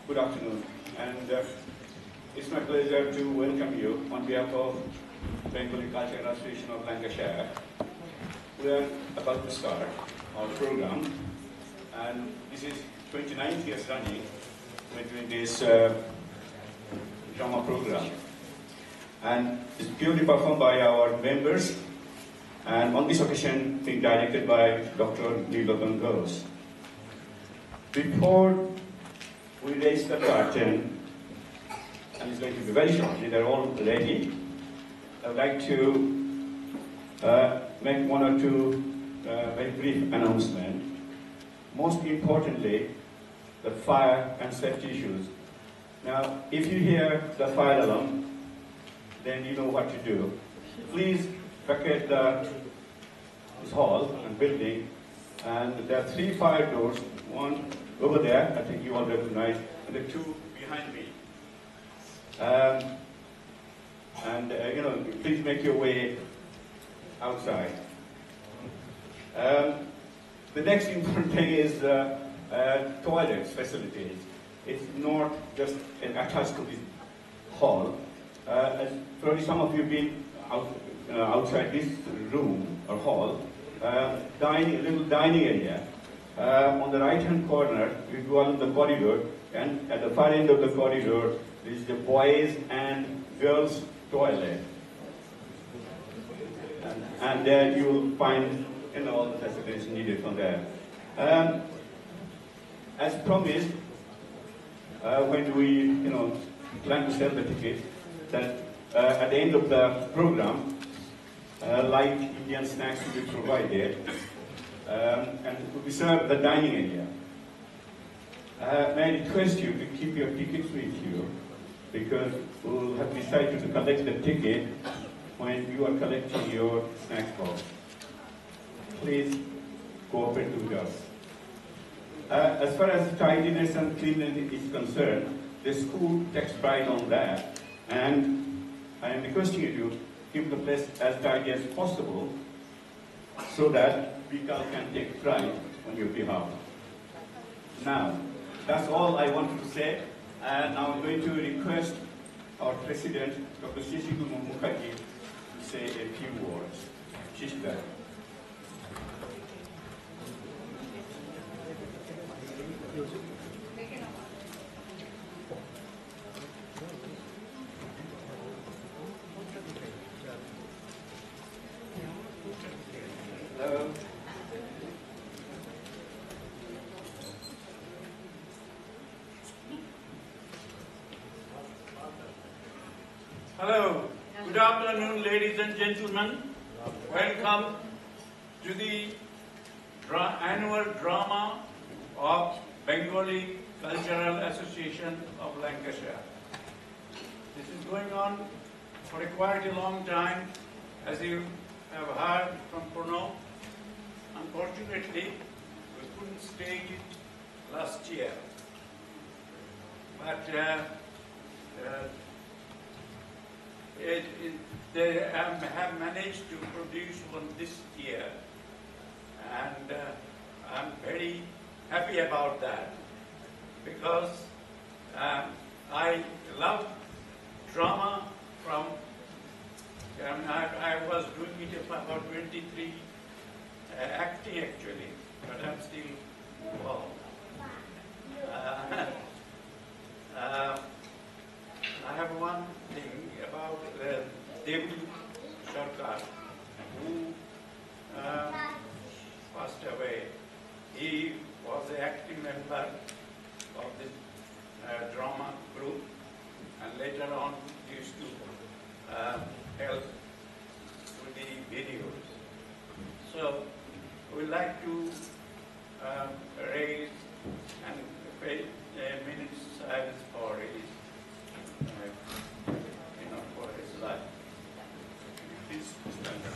Good afternoon, and it's my pleasure to welcome you on behalf of Bengali Cultural Association of Lancashire. We are about to start our program, and this is 29th years running we're doing this drama program. And it's purely performed by our members, and on this occasion being directed by Dr. Nilopan Ghosh. Before we raise the curtain, and it's going to be very shortly, they're all ready, I would like to make one or two very brief announcements. Most importantly, the fire and safety issues. Now, if you hear the fire alarm, then you know what to do. Please vacate this hall and building, and there are 3 fire doors, one over there, I think you all recognize, and the 2 behind me. Please make your way outside. The next important thing is toilets facilities. It's not just attached to this hall. As probably some of you have been outside this room or hall, little dining area. On the right-hand corner, you go along the corridor, and at the far end of the corridor, there is the boys and girls toilet. And there you will find all the facilities needed from there. As promised, when we plan to sell the ticket, that at the end of the program, light Indian snacks will be provided, and we serve the dining area. May I request you to keep your tickets with you, because we'll have decided to collect the ticket when you are collecting your snacks box. Please cooperate with us. As far as tidiness and cleanliness is concerned, the school takes pride on that, and I am requesting you to keep the place as tidy as possible so that BICAL can take pride on your behalf. Now, that's all I wanted to say, and now I'm going to request our President, Dr. Shishikumo Mukherjee, to say a few words. Shishika. Hello, good afternoon, ladies and gentlemen. Welcome to the annual drama of Bengali Cultural Association of Lancashire. This is going on for quite a long time, as you have heard from Pranav. Unfortunately, we couldn't stage it last year, but they have managed to produce one this year, and I'm very happy about that, because I love drama from, I was doing it about 23, acting actually, but I'm still involved. I have one thing about Devi Sarkar, who passed away. He was the acting member of the drama group, and later on used to help with the videos. So we'd like to raise and pay a minute's silence for his for his life. Please stand up.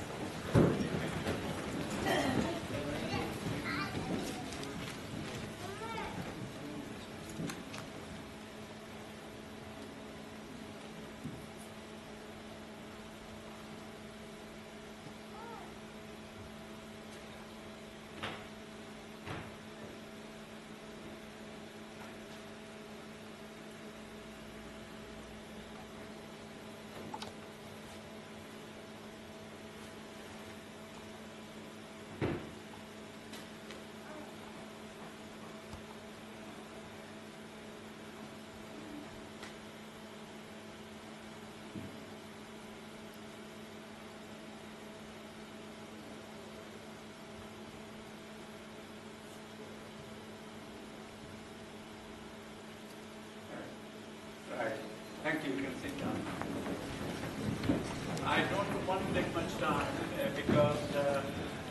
Thank you. You can sit down. I don't want to take much time because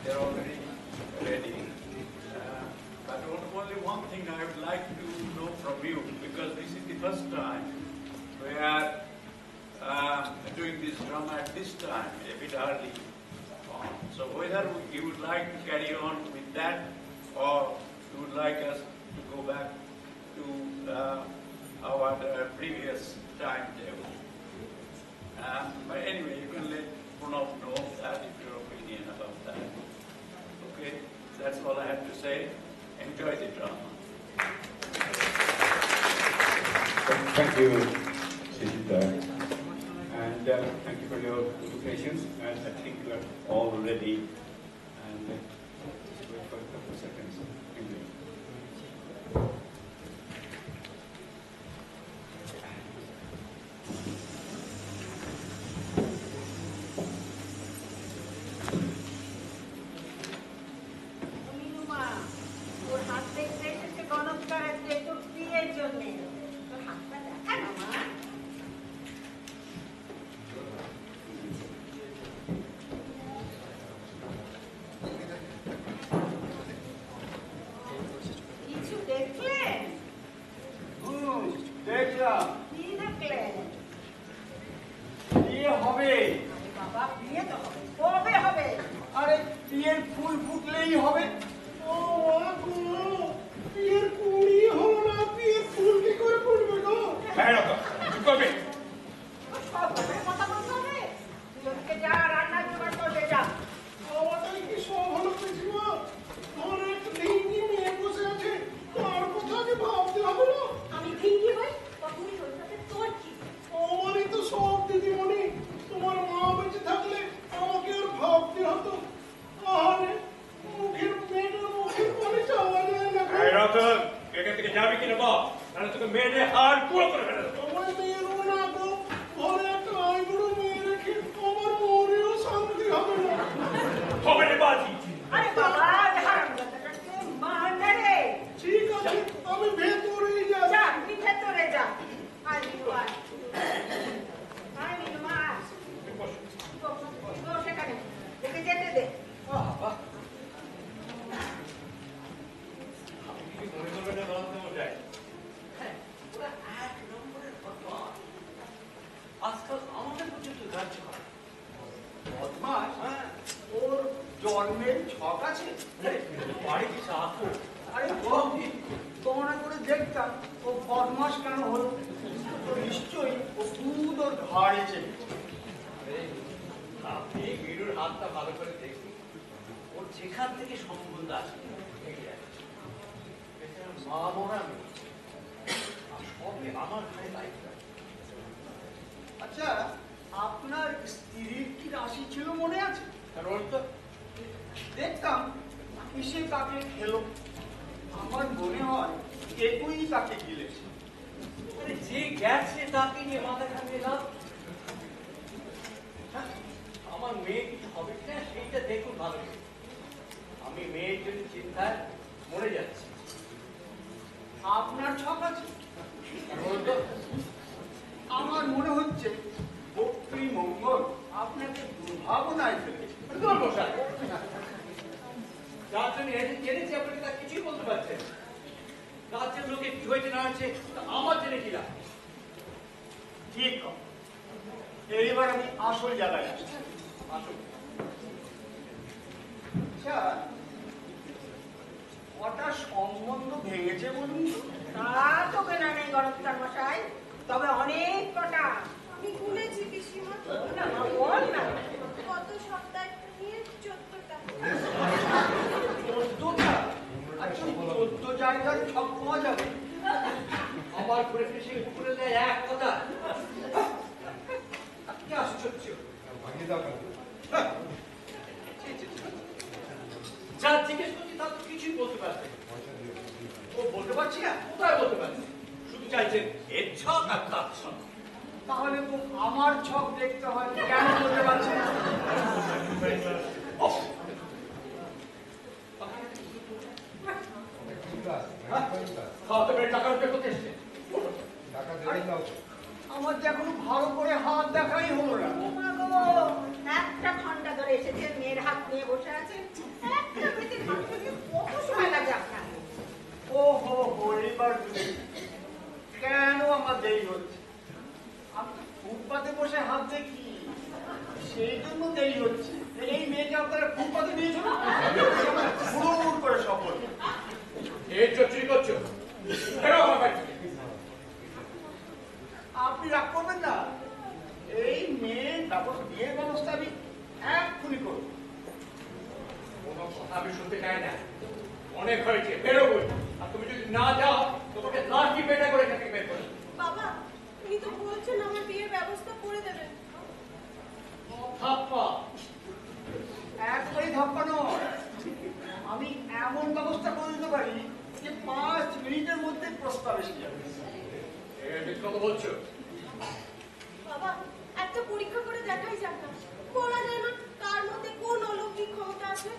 they're already ready. But only one thing I would like to know from you, because this is the first time we are doing this drama at this time, a bit early on. So whether you would like to carry on with that, or you would like us to go back to our previous timetable. But anyway, you can let Pranav know that if your opinion about that. Okay, that's all I have to say. Enjoy the drama. Thank you, Sujita. And thank you for your patience. And I think we're all ready. And just wait for a couple of seconds. Thank you. আমার যে এখনো ভালো করে হাত দেখাই হলো না। একটা ঘন্টা ধরে এসেছেন, মেয়ের হাত নিয়ে বসে আছেন, একটা বেতের হাত থেকে কত সময় লাগে আপনার? ও হো হো, এবার কেন আমার দেরি হচ্ছে? আমি তো ফুটপাতে বসে হাত দেখি, সেই জন্য দেরি হচ্ছে। এই মেয়েকে আপনারা ফুটপাতে নিয়েছো না, ফুড় করে সফল। এই চুরি করছো, বেরো আমার বাড়ি থেকে। আপনি রাগ করবেন না, এই মেয়ের বিয়ের ব্যবস্থা আমি এক্ষুনি করব। কোনো কথা আমি শুনতে চাই না, অনেক হয়েছে, বেরো বই। আর তুমি যদি না যাও তোমাকে লাঠি পেটা করে এখান থেকে বের করে দেবো। বাবা, উনি তো বলছেন আমার বিয়ের ব্যবস্থা করে দেবেন। থাপ্পা একবারই ধাপ্পা নয়, আমি এমন ব্যবস্থা করে দিতে পারি যে 5 মিনিটের মধ্যে প্রস্তাব এসে যাবে। ঠিক কথা বলছো। বাবা, একটা পরীক্ষা করে দেখাই যাক না, বলা যায় না কার মধ্যে কোন অলৌকিক ক্ষমতা আছে।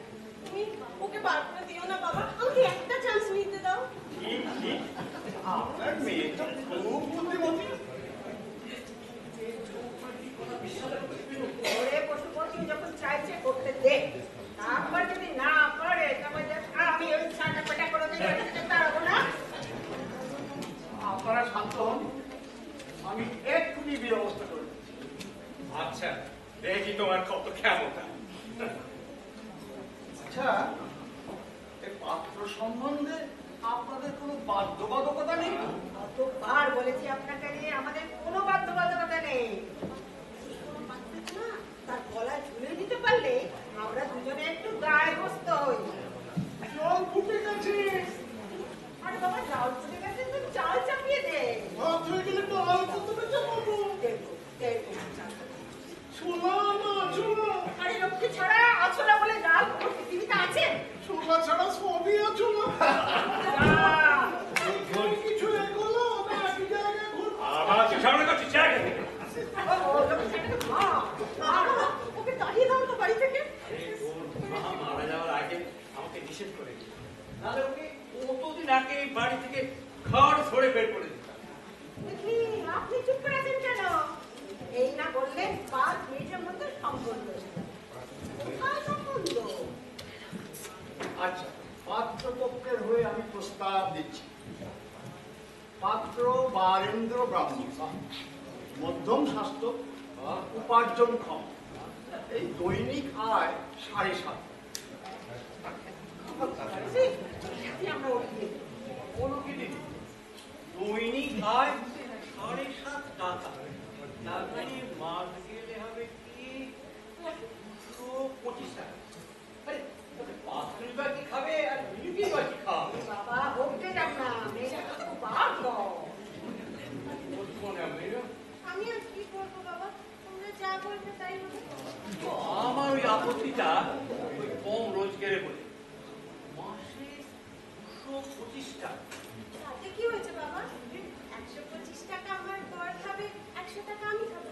তুমি ওকে বার করে দিও না বাবা, আমাকে একটা চান্স নিতে দাও। ঠিক ঠিক, আপনার মেয়ে তো খুব বুদ্ধিমতী। ওরে পশুপতি যখন চাইছে করতে দে, তারপর যদি না করে তবে আমি ওই ছাটা পেটা করে দিতে পারবো না। আপনারা শান্ত হন, আমি এক্ষুনি বিয়ে ব্যবস্থা করে দিচ্ছি। আচ্ছা, দেখি তোমার কত ক্ষমতা। আচ্ছা, এই পাত্র সম্বন্ধে আপনাদের কোনো বাধ্যবাধকতা নেই? কতবার বলেছি আপনাকে নিয়ে আমাদের কোনো বাধ্যবাধকতা নেই। না, তার গলায় ঝুলে দিতে পারলে আমরা দুজনে একটু গায়ে বসতে হই। জল ফুটে গেছে, আরে বাবা, চাল ফুটে গেছে, তুই চাল চাপিয়ে দে। ভাত হয়ে গেলে তো আলু তুমি চাপাবো। দেখো, দেখো, ছোলা না ছোলা, আরে লক্ষ্মী ছাড়া আছলা বলে ডাল কোনো পৃথিবীতে আছে? ছোলা ছাড়া সবই ছোলা। কিছু এগোলো না, এক জায়গায় ঘুর। আবার সামনে করছি, চাই ও, লক্ষ্মী ছাড়া তো মা। বাবা, ওকে তাড়িয়ে দাও তো বাড়ি থেকে। মারা যাওয়ার আগে আমাকে নিষেধ করে দিল, নাহলে ওকে কতদিন আগে এই বাড়ি থেকে ঘর ছড়ে বের করে দিতাম। দেখি, আপনি চুপ করে আছেন কেন? এই না বললে 5 মিনিটের মধ্যে সম্পূর্ণ হয়ে যাবে। কোথায় সম্পূর্ণ? আচ্ছা, পাত্রপক্ষের হয়ে আমি প্রস্তাব দিচ্ছি। পাত্র বারেন্দ্র ব্রাহ্মণ, মধ্যম স্বাস্থ্য, উপার্জনক্ষম, এই দৈনিক আয় 7.5। আমরা উঠিয়ে দিই। কোনো কি দিদি, দৈনিক আয় 7.5 টাকা, তার মানে মাস গেলে হবে কি 25 টাকা। আরে পাত্রী বা কি খাবে আর বিউটি বা কি খাবে? বাবা, বলতে যাব না, মেয়েটা তো খুব বাধ্য। আমি আর কি করবো বাবা, তোমরা যা বলবে তাই হবে। আমার ওই আপত্তিটা ওই কম রোজগারে বলে মাসে 225 টাকা। তাতে কি হয়েছে বাবা? 125 টাকা আমার বর খাবে, 100 টাকা আমি খাবো।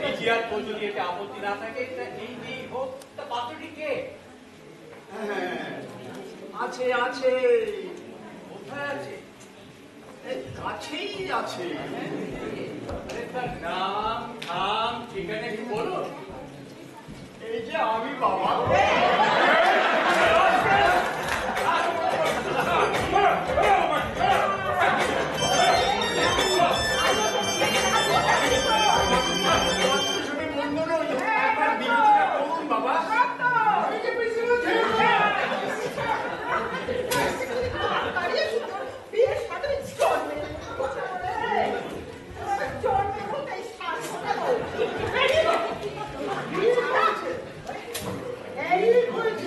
নিজে আর তোর যদি এতে আপত্তি না থাকে, তা এই নেই হোক, তা পাত্রটি কে? হ্যাঁ, আছে আছে, কোথায় আছে? এই কাছেই আছে। আরে তার নাম ধাম ঠিকানা একটু বলো। এই যে আমি বাবা। শুনে বন্ধ নই, একবার বিয়েটা করুন বাবা। বিয়ের সাথে জন্মে জন্মে কোথায় এই হয়েছে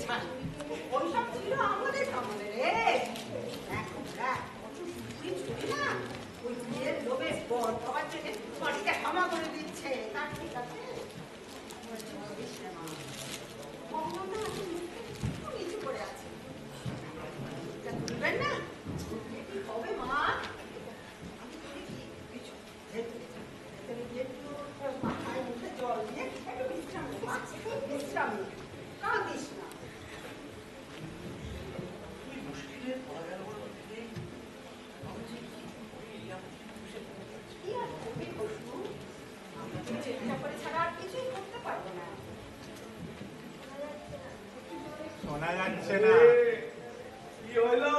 শাশুড়ি ওইসব ছিল আমাদের সামনে রে। এখন দেখ কত সুন্দরী ছবি না, ওই বিয়ের লোভে বর সবার থেকে বাড়িটা ক্ষমা করে দিচ্ছে। তার ঠিক আছে মঙ্গলটা এখন মুখে একটু নিচু করে আছে, তুলবেন না? কি হবে মা? আমি দেখি কিছু মাথায় মুখে জল দিয়ে একটু বিশ্রাম বিশ্রাম কাঁদিস না। কি আর করবি খসরু? আমরা তো চেষ্টা করে ছাড়া আর কিছুই করতে পারবো না। শোনা যাচ্ছে না। কি হইলো?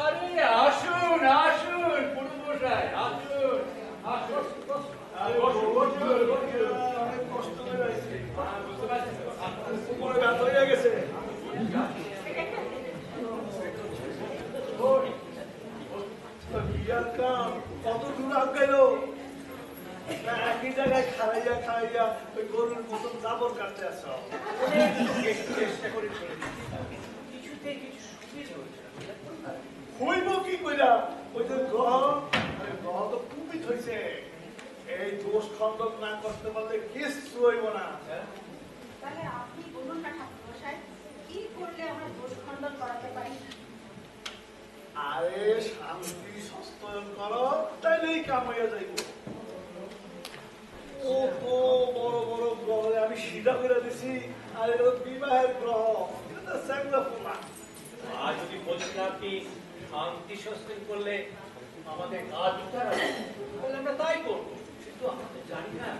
আরে আসুন আসুন পুরো মশাই আসুন আসুন। অনেক কষ্ট হয়ে যাচ্ছে, উপরে ব্যথা হয়ে গেছে। বিয়ার কাম কত দূর আগাইলো? একই জায়গায় খাড়াইয়া খাড়াইয়া ওই গরুর মতন জাবর কাটতে আস। চেষ্টা করে কিছুতেই কিছু সুবিধা হচ্ছে না। হইব কি কইরা? ওই যে গ্রহ তো কুপিত হইছে। এই দোষ খণ্ডন না করতে পারলে কিচ্ছু হইব না। তাহলে আপনি বলুন না ঠাকুরমশাই, কি করলে আমরা দোষ খণ্ডন করাতে পারি? আরে শান্তি সস্তয়ন করো, তাইলেই কাম হইয়া যাইব। ও তো বড় বড় গ্রহে আমি সিধা করে দিছি, আর এগুলো বিবাহের গ্রহ, এটা তো স্যাংলা ফোনা। আর যদি বলছেন আপনি শান্তি সস্তেন করলে আমাদের কাজ উদ্ধার হবে, তাহলে আমরা তাই করবো। কিন্তু আমাদের জানি না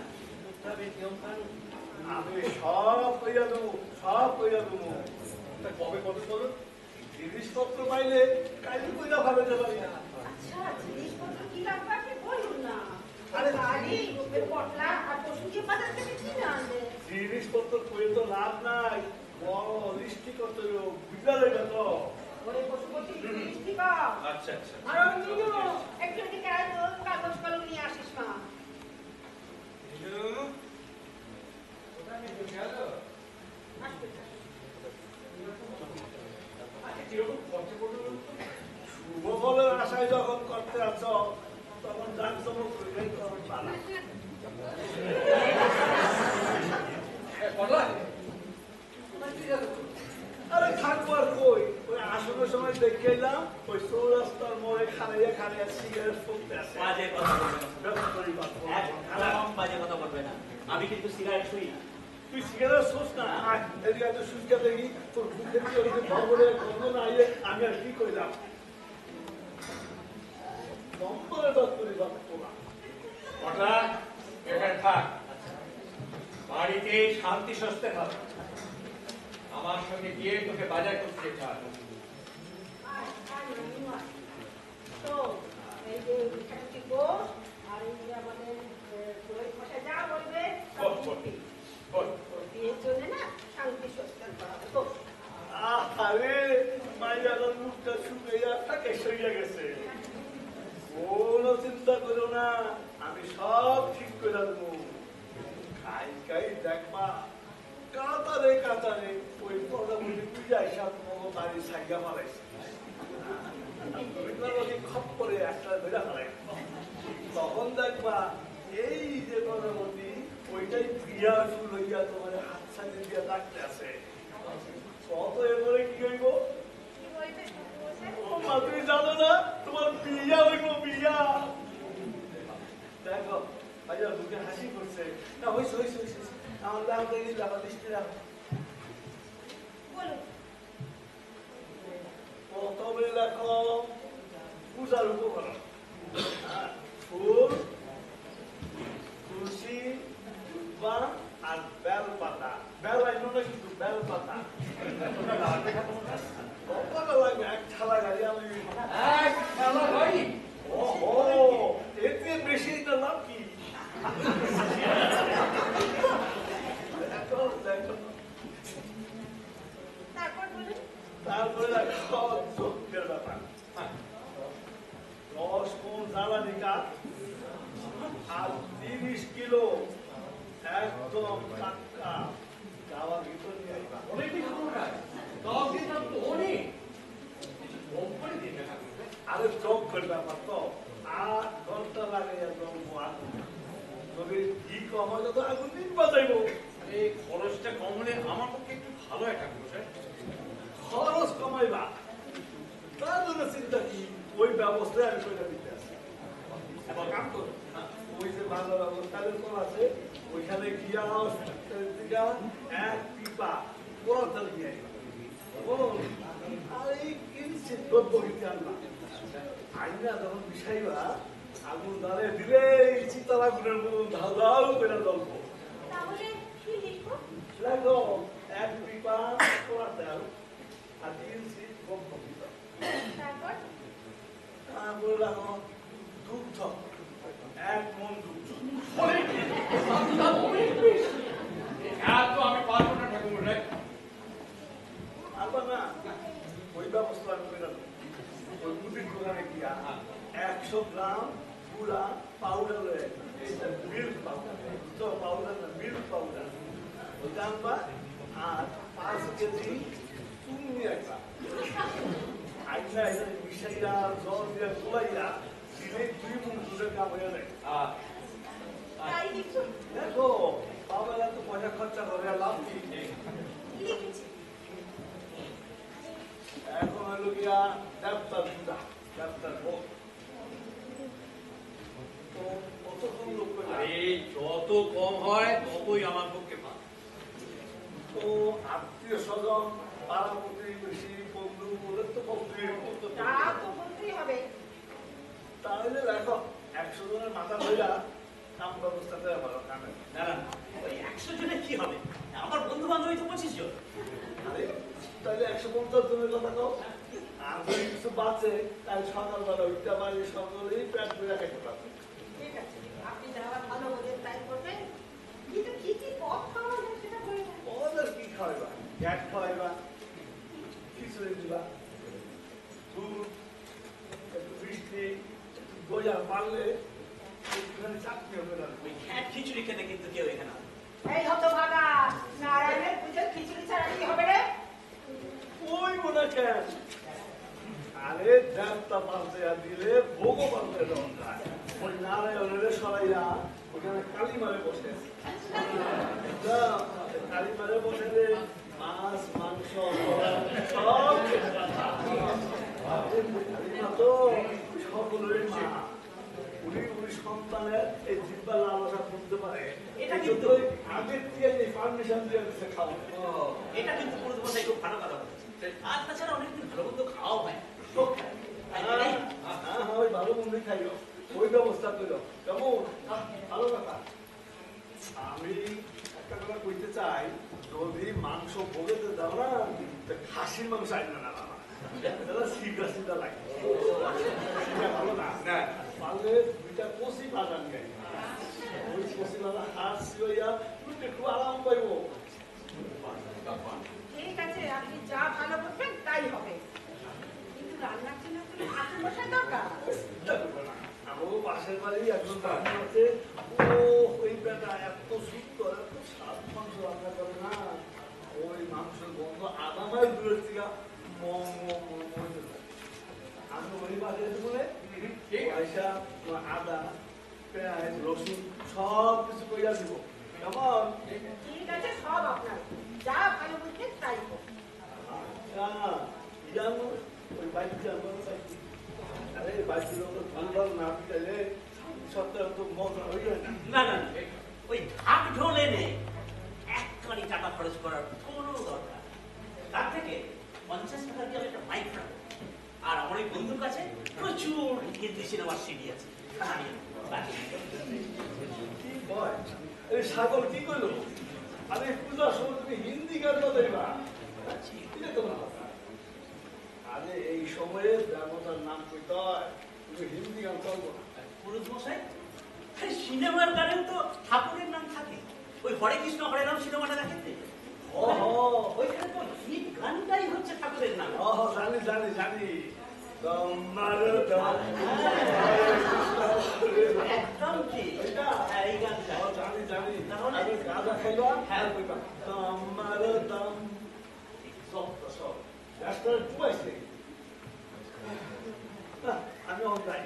নিয়ম কানুন। আমি সব কইয়া দেবো, সব কইয়া দেবো। তা কবে কবে বলুন? জিনিসপত্র পাইলে কাইলে কইরা ভাবেতে পারি না। আচ্ছা জিনিসপত্র কি লাগবে আপনি বলুন না। আরে গাড়ি রূপের পটলা আর পশুকে বাজার থেকে কিনে আনবে। জিনিসপত্র কইলে তো লাভ নাই, বড় লিস্টি করতে হবে, বিদ্যালয় তো। ওরে পশুপতি মিষ্টি পাও। আচ্ছা আচ্ছা। আর মিনু একটু এদিকে আয় তো, কাগজ কলম নিয়ে আসিস মা। আসবে কিরকম খরচা করবে? শুভ ফলের আশায় যখন করতে আছ, তখন জাঁকজমক কইলেই তো আমার পালা। আরে থাকবো আর কই, ওই আসনের সময় দেখে এলাম ওই চৌরাস্তার মোড়ে খাড়াইয়া খাড়াইয়া সিগারেট ফুটতে আছে। বাজে কথা বলবে না। একদম বাজে কথা বলবে না। আমি কিন্তু সিগারেট ছুঁই না। তুই সিগারেট শোস না, এদিকে এত সুস্কা দেখি তোর মুখে দিয়ে ওদিকে ভবরে গন্ধ না আইলে আমি আর কি কইলাম। নম্বরে দশ করে যাবো তোলা। কটা এখানে থাক, বাড়িতে শান্তি সস্তে থাক। আমার সঙ্গে গিয়ে তোকে বাজার করতে যেতে হবে। তো এই যে মিঠামিঠি গোশ আর এই যে আমাদের পুরোহিত মশাই যা বলবে বল, বল, বল। বিয়ের জন্য না শান্তি সস্তান করা হবে। তো আরে মাইয়ার মুখটা শুকাইয়া থাকে সইয়া গেছে। কোনো চিন্তা করো না, আমি সব ঠিক করে দেবো। খাই খাই দেখবা কাতারে কাতারে ওই প্রজাপতি পূজা হিসাব মতো বাড়ি সাইয়া মারাইছে। খপ্পরে একটা ধরে ফেলাই, তখন দেখবা এই যে প্রজাপতি ওইটাই প্রিয়া ফুল হইয়া তোমার হাত সাইডে দিয়া ডাকতে আছে। কত এবারে কি হইব? ও মা, তুমি জানো না তোমার বিয়া হইব, বিয়া। দেখো ভাইয়া মুখে হাসি করছে। না হইছে হইছে হইছে, আমার আমার দৃষ্টি রাখো। বলুন প্রথমে লেখো পূজার উপকরণ। ফুল, তুলসী, দুব্বা আর বেল পাতা। বেল আইনো না কিন্তু বেল পাতা। কত লাগবে? এক থালা গাড়ি আমি। এক খেলা ভাই, ওহো, এতে বেশি না লাভ কি? দেখো দেখো, তারপর বলুন। তারপরে দেখো যজ্ঞের ব্যাপার। 10 মণ জ্বালানি কাঠ আর 30 কিলো একদম টাটকা গাওয়ার ভিতর নিয়ে আইবা। অনেক কিছু ব্যাপার তো 8 ঘন্টা লাগে একদম আগুন তবে কি কম হয় তো আগুন দিন বাজাইবো আরে খরচটা কম হলে আমার পক্ষে একটু ভালো হয় ঠাকুরমশাই। খরচ কমাইবা তার জন্য চিন্তা কি ওই ব্যবস্থায় আমি করে দিতে আসি এখন কাম করো। ওই যে ভালো ব্যবস্থাদের কল আছে ওইখানে গিয়া এক পিপা পোড়াতাল দিয়ে আর এই কিনছে দ্রব্য কিনতে আনবা আইনা যখন বিষাইবা আগুন দাঁড়ে দিলে চিতার আগুনের মতো ধাও ধাও করে জ্বলবো তাহলে কি লিখবো? দেখো এক পিপা পোড়াতাল আর কিনছি দ্রব্য কিনতে তারপর তারপরে রাখো দুগ্ধ 1 মণ দুগ্ধ এত আমি পারবো না ঠাকুরমশাই। আবার না ওই ব্যবস্থা আমি করে দেবো ওই মুদির দোকানে গিয়া 100 গ্রাম গুড়া পাউডার মিল্ক পাউডার তো পাউডার না মিল্ক পাউডার ওইটা আনবা আর 5 কেজি চুনি একটা আইসা এটা মিশাইয়া জল দিয়া গোলাইয়া দিলে 2 মণ দুধের কাম হয়ে যায় তাই লিখছো? দেখো বাবা এত পয়সা খরচা করে আর লাভ কি লিখেছি। এখন হলো গিয়া ডাক্তার দুটা ডাক্তার ভোগ তো কত কম লোক করে আরে যত কম হয় ততই আমার পক্ষে ভালো। তো আত্মীয় স্বজন পাড়া প্রতিবেশী বন্ধু ওদের তো কমপ্লিট করতে তা তো বলতেই হবে। তাহলে দেখো 100 জনের মাথা ধইরা কাম ব্যবস্থা করে ভালো কামে না না ওই 100 জনে কি হবে আমার বন্ধু বান্ধবী তো 25 জন আরে তাহলে 150 জনের কথা কও আর যদি কিছু বাঁচে তাহলে সকালবেলা উঠতে পারি সকলেই পেট ভরে খেতে পারবে ঠিক আছে, আপনি যা ভালো বোঝেন তাই করবেন। কিন্তু কি কি পথ খাওয়া যায় সেটা বলে দেন। ওদের কি খাওয়াইবা গ্যাট খাওয়াইবা খিচুড়ি দিবা দুধ একটু মিষ্টি একটু দই আর পারলে একটুখানি চাটনি হবে না ওই খ্যাট খিচুড়ি খেতে কিন্তু কেউ এখানে আসে না। এই হতভাগা, নারায়ণের পুজোর খিচুড়ি ছাড়া কি হবে রে? ওই মনে কেন আরে দেবতা পাল্টে দিলে ভোগও পাল্টে দেওয়া যায় ওই নারায়ণের সরাইয়া ওখানে কালীমারে বসে কালীমারে বসে মাছ মাংস সব কালীমা তো সকলের মা উনি সন্তানের এই জিব্বা লালসা করতে পারে এটা কিন্তু আগের থেকে এই পারমিশন দিয়ে খাওয়া এটা কিন্তু পুরো মশাই খুব ভালো কথা বলেছে আর তাছাড়া অনেকদিন ভালো মন্দ খাওয়া হয় ওই ভালো মন্দির খাইও ওই ব্যবস্থা করো কেমন ভালো কথা আমি একটা কথা কইতে চাই যদি মাংস ভোগেতে দাও না খাসির মাংস আইনা না বাবা সিধা সিধা লাগে ভালো না পারলে 2টা কষি বাজান গাই ওই কষি বাজা হাত সিওয়া একটু আরাম পাইবো ঠিক আছে, আপনি যা ভালো বুঝবেন তাই হবে। কিন্তু রান্নার জন্য তো ঠাকুর মশাই দরকার। আমারও পাশের বাড়ি একজন রান্না আছে ও ওই বেটা এত সুন্দর এত স্বাদ মাংস রান্না করে না ওই মাংসের গন্ধ আধা মাইল দূরের থেকে আমি ওই বাড়ি আছে বলে পয়সা আদা পেঁয়াজ রসুন সব কিছু কইরা দিব কেমন ঠিক আছে, সব আপনার যা ভালো বুঝবেন তাই হোক। জানো ওই বাইক জানো আরে বাইক ভালো না দিলে সপ্তাহে তো মজা হয়ে যায় না না না না, ওই ঢাক ঢোল এনে 1 কানি টাকা খরচ করার কোনো দরকার তার থেকে 50 টাকা দিয়ে আমি একটা মাইক রাখবো আর আমার এই বন্ধুর কাছে প্রচুর হিন্দি সিনেমার সিডি আছে কি বয় এই সাগর কি করলো আরে পূজার সময় তুমি হিন্দি গান বাজাইবা এটা তোমার কথা আরে এই সময়ে দেবতার নাম কইতে হয় তুমি হিন্দি গান চলবো না পুরুষ মশাই সিনেমার গানেও তো ঠাকুরের নাম থাকে ওই হরে কৃষ্ণ হরে রাম সিনেমাটা দেখেন ওইখানে তো হিট গানটাই হচ্ছে ঠাকুরের নাম জানি জানি জানি একদম ঠিক এই গানটা জানি জানি তাহলে গাঁজা খাইবা হ্যাঁ কইবা তোমার দাম সব একটা চুয়াইছে আমি অন্যায়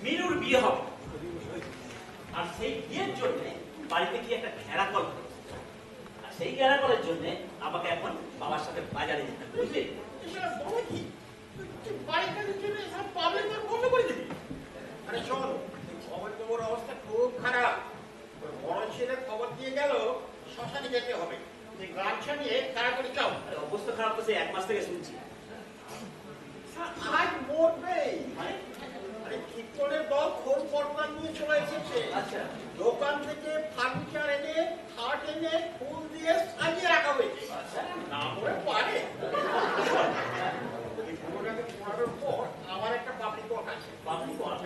মিনুর বিয়ে হবে, আর সেই বিয়ের জন্য বাড়িতে কি একটা ঘেরা কল করতে হবে। আর সেই ঘেরা কলের জন্য আমাকে এখন বাবার সাথে বাজারে যেতে হবে, বুঝলি? এসব বলে কি? তুই বাড়িতে ঢুকে সব পাবলিক বন্ধ করে দিবি? আরে শোন, খবর অবস্থা খুব খারাপ। ওর বড় ছেলে খবর দিয়ে গেল শ্মশানে যেতে হবে। তুই গামছা নিয়ে তাড়াতাড়ি যাও। আরে অবস্থা খারাপ তো সেই 1 মাস থেকে শুনছি। আজ মোট নেই। আরে কীর্তনের দল খোল পটমান নিয়ে চলে এসেছে। আচ্ছা। দোকান থেকে ফার্নিচার এনে, খাট এনে, ফুল দিয়ে সাজিয়ে রাখা হয়েছে। না করে পারে। এই পুরোটাকে পড়ানোর পর আমার একটা পাবলিক ওয়ার্ক আছে। Public work?